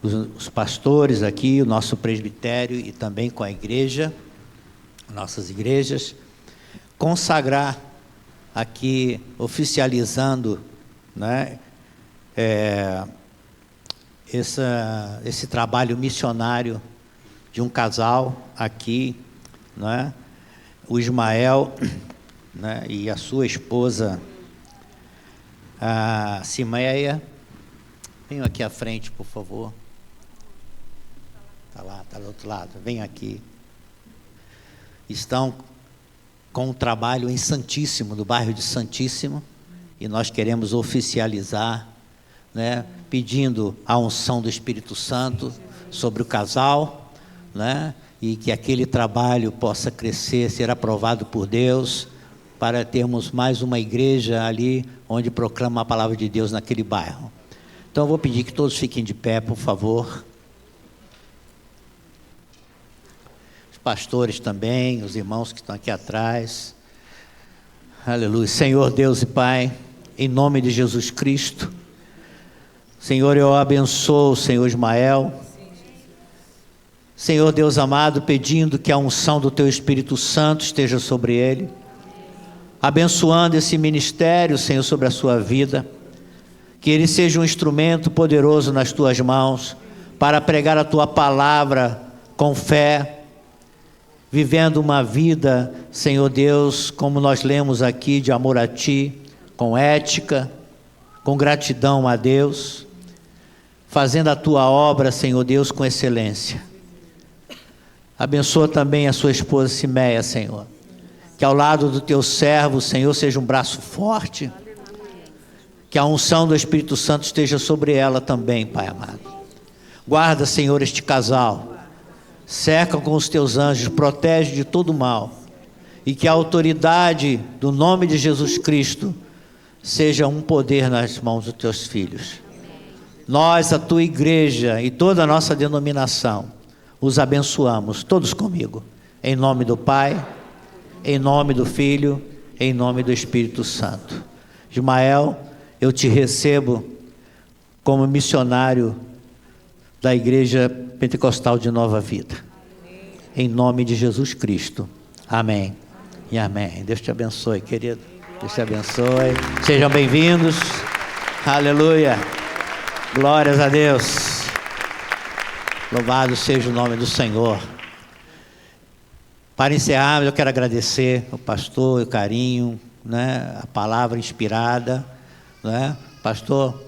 os pastores aqui, o nosso presbitério e também com a igreja, nossas igrejas, consagrar aqui, oficializando, né, esse trabalho missionário de um casal aqui, né, o Ismael, né, e a sua esposa, a Simeia. Venham aqui à frente, por favor. Está lá, está do outro lado. Venham aqui. Estão com um trabalho em Santíssimo, no bairro de Santíssimo, e nós queremos oficializar, né, pedindo a unção do Espírito Santo sobre o casal, né, e que aquele trabalho possa crescer, ser aprovado por Deus, para termos mais uma igreja ali, onde proclama a palavra de Deus naquele bairro. Então eu vou pedir que todos fiquem de pé, por favor. Os pastores também, os irmãos que estão aqui atrás. Aleluia. Senhor Deus e Pai, em nome de Jesus Cristo, Senhor, eu abençoo o Senhor Ismael. Senhor Deus amado, pedindo que a unção do Teu Espírito Santo esteja sobre ele, abençoando esse ministério, Senhor, sobre a sua vida, que ele seja um instrumento poderoso nas Tuas mãos, para pregar a Tua palavra com fé, vivendo uma vida, Senhor Deus, como nós lemos aqui, de amor a Ti, com ética, com gratidão a Deus, fazendo a Tua obra, Senhor Deus, com excelência. Abençoa também a sua esposa Simeia, Senhor, que ao lado do Teu servo, Senhor, seja um braço forte, que a unção do Espírito Santo esteja sobre ela também, Pai amado. Guarda, Senhor, este casal, cerca com os Teus anjos, protege de todo mal, e que a autoridade do nome de Jesus Cristo seja um poder nas mãos dos Teus filhos. Nós, a Tua igreja e toda a nossa denominação, os abençoamos, todos comigo, em nome do Pai, em nome do Filho, em nome do Espírito Santo. Ismael, eu te recebo como missionário da Igreja Pentecostal de Nova Vida, em nome de Jesus Cristo. Amém e amém. Deus te abençoe, querido. Deus te abençoe. Sejam bem-vindos. Aleluia. Glórias a Deus. Louvado seja o nome do Senhor. Para encerrar, eu quero agradecer o pastor, o carinho, né, a palavra inspirada, né? Pastor,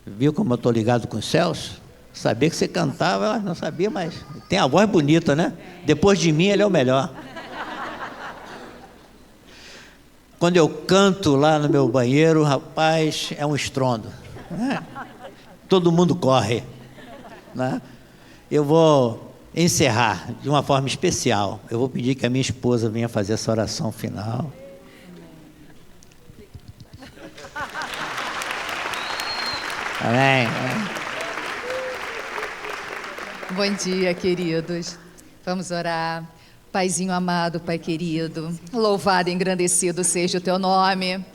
viu como eu estou ligado com os céus? Sabia que você cantava, não sabia, mas tem a voz bonita, né? Depois de mim, ele é o melhor. Quando eu canto lá no meu banheiro, rapaz, é um estrondo, né? Todo mundo corre, né? Eu vou encerrar de uma forma especial. Eu vou pedir que a minha esposa venha fazer essa oração final. Amém. Bom dia, queridos. Vamos orar. Paizinho amado, Pai querido, louvado e engrandecido seja o Teu nome.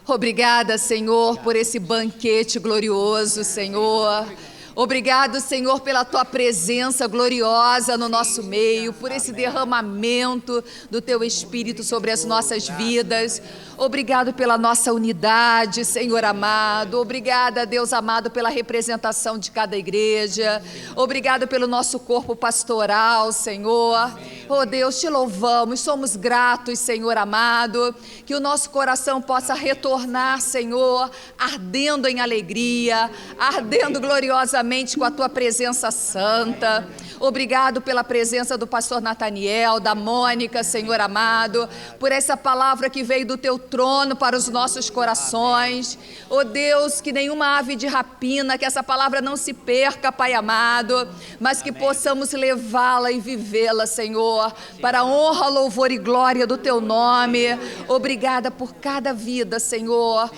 Obrigada, Senhor, por esse banquete glorioso, Senhor. Obrigado, Senhor, pela Tua presença gloriosa no nosso meio, por esse derramamento do Teu Espírito sobre as nossas vidas. Obrigado pela nossa unidade, Senhor amado. Obrigada, Deus amado, pela representação de cada igreja. Obrigado pelo nosso corpo pastoral, Senhor. Oh Deus, te louvamos, somos gratos, Senhor amado, que o nosso coração possa retornar, Senhor, ardendo em alegria, ardendo gloriosamente com a tua presença santa. Obrigado pela presença do pastor Nataniel, da Mônica, Senhor amado, por essa palavra que veio do teu trono para os nossos corações. Oh Deus, que nenhuma ave de rapina, que essa palavra não se perca, Pai amado, mas que possamos levá-la e vivê-la, Senhor, para a honra, louvor e glória do teu nome. Obrigada por cada vida, Senhor.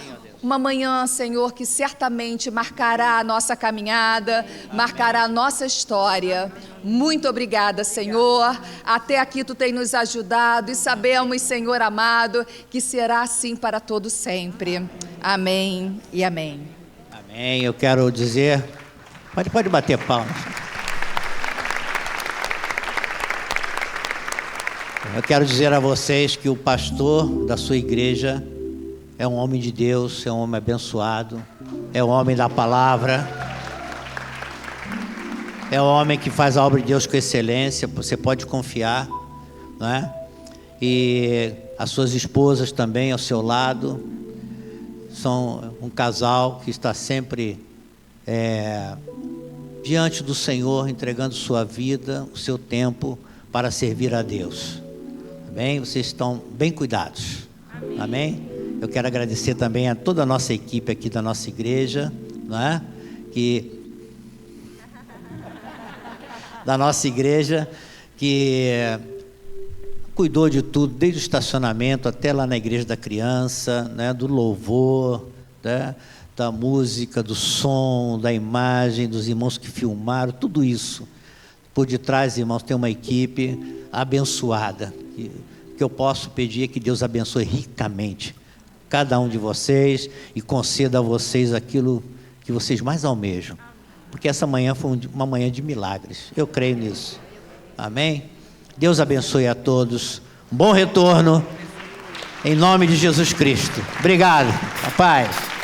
Uma manhã, Senhor, que certamente marcará a nossa caminhada, marcará a nossa história. Muito obrigada, Senhor. Até aqui tu tem nos ajudado e sabemos, Senhor amado, que será assim para todo sempre. Amém e amém. Amém. Eu quero dizer... Pode bater palmas. Eu quero dizer a vocês que o pastor da sua igreja é um homem de Deus, é um homem abençoado, é um homem da palavra, é um homem que faz a obra de Deus com excelência, você pode confiar, não é? E as suas esposas também ao seu lado, são um casal que está sempre diante do Senhor, entregando sua vida, o seu tempo para servir a Deus. Amém? Vocês estão bem cuidados. Amém? Eu quero agradecer também a toda a nossa equipe aqui da nossa igreja, não é? Da nossa igreja, que cuidou de tudo, desde o estacionamento até lá na igreja da criança, né? Do louvor, né? Da música, do som, da imagem, dos irmãos que filmaram, tudo isso. Por detrás, irmãos, tem uma equipe abençoada. O que eu posso pedir é que Deus abençoe ricamente cada um de vocês e conceda a vocês aquilo que vocês mais almejam. Porque essa manhã foi uma manhã de milagres. Eu creio nisso. Amém? Deus abençoe a todos. Um bom retorno. Em nome de Jesus Cristo. Obrigado. A paz.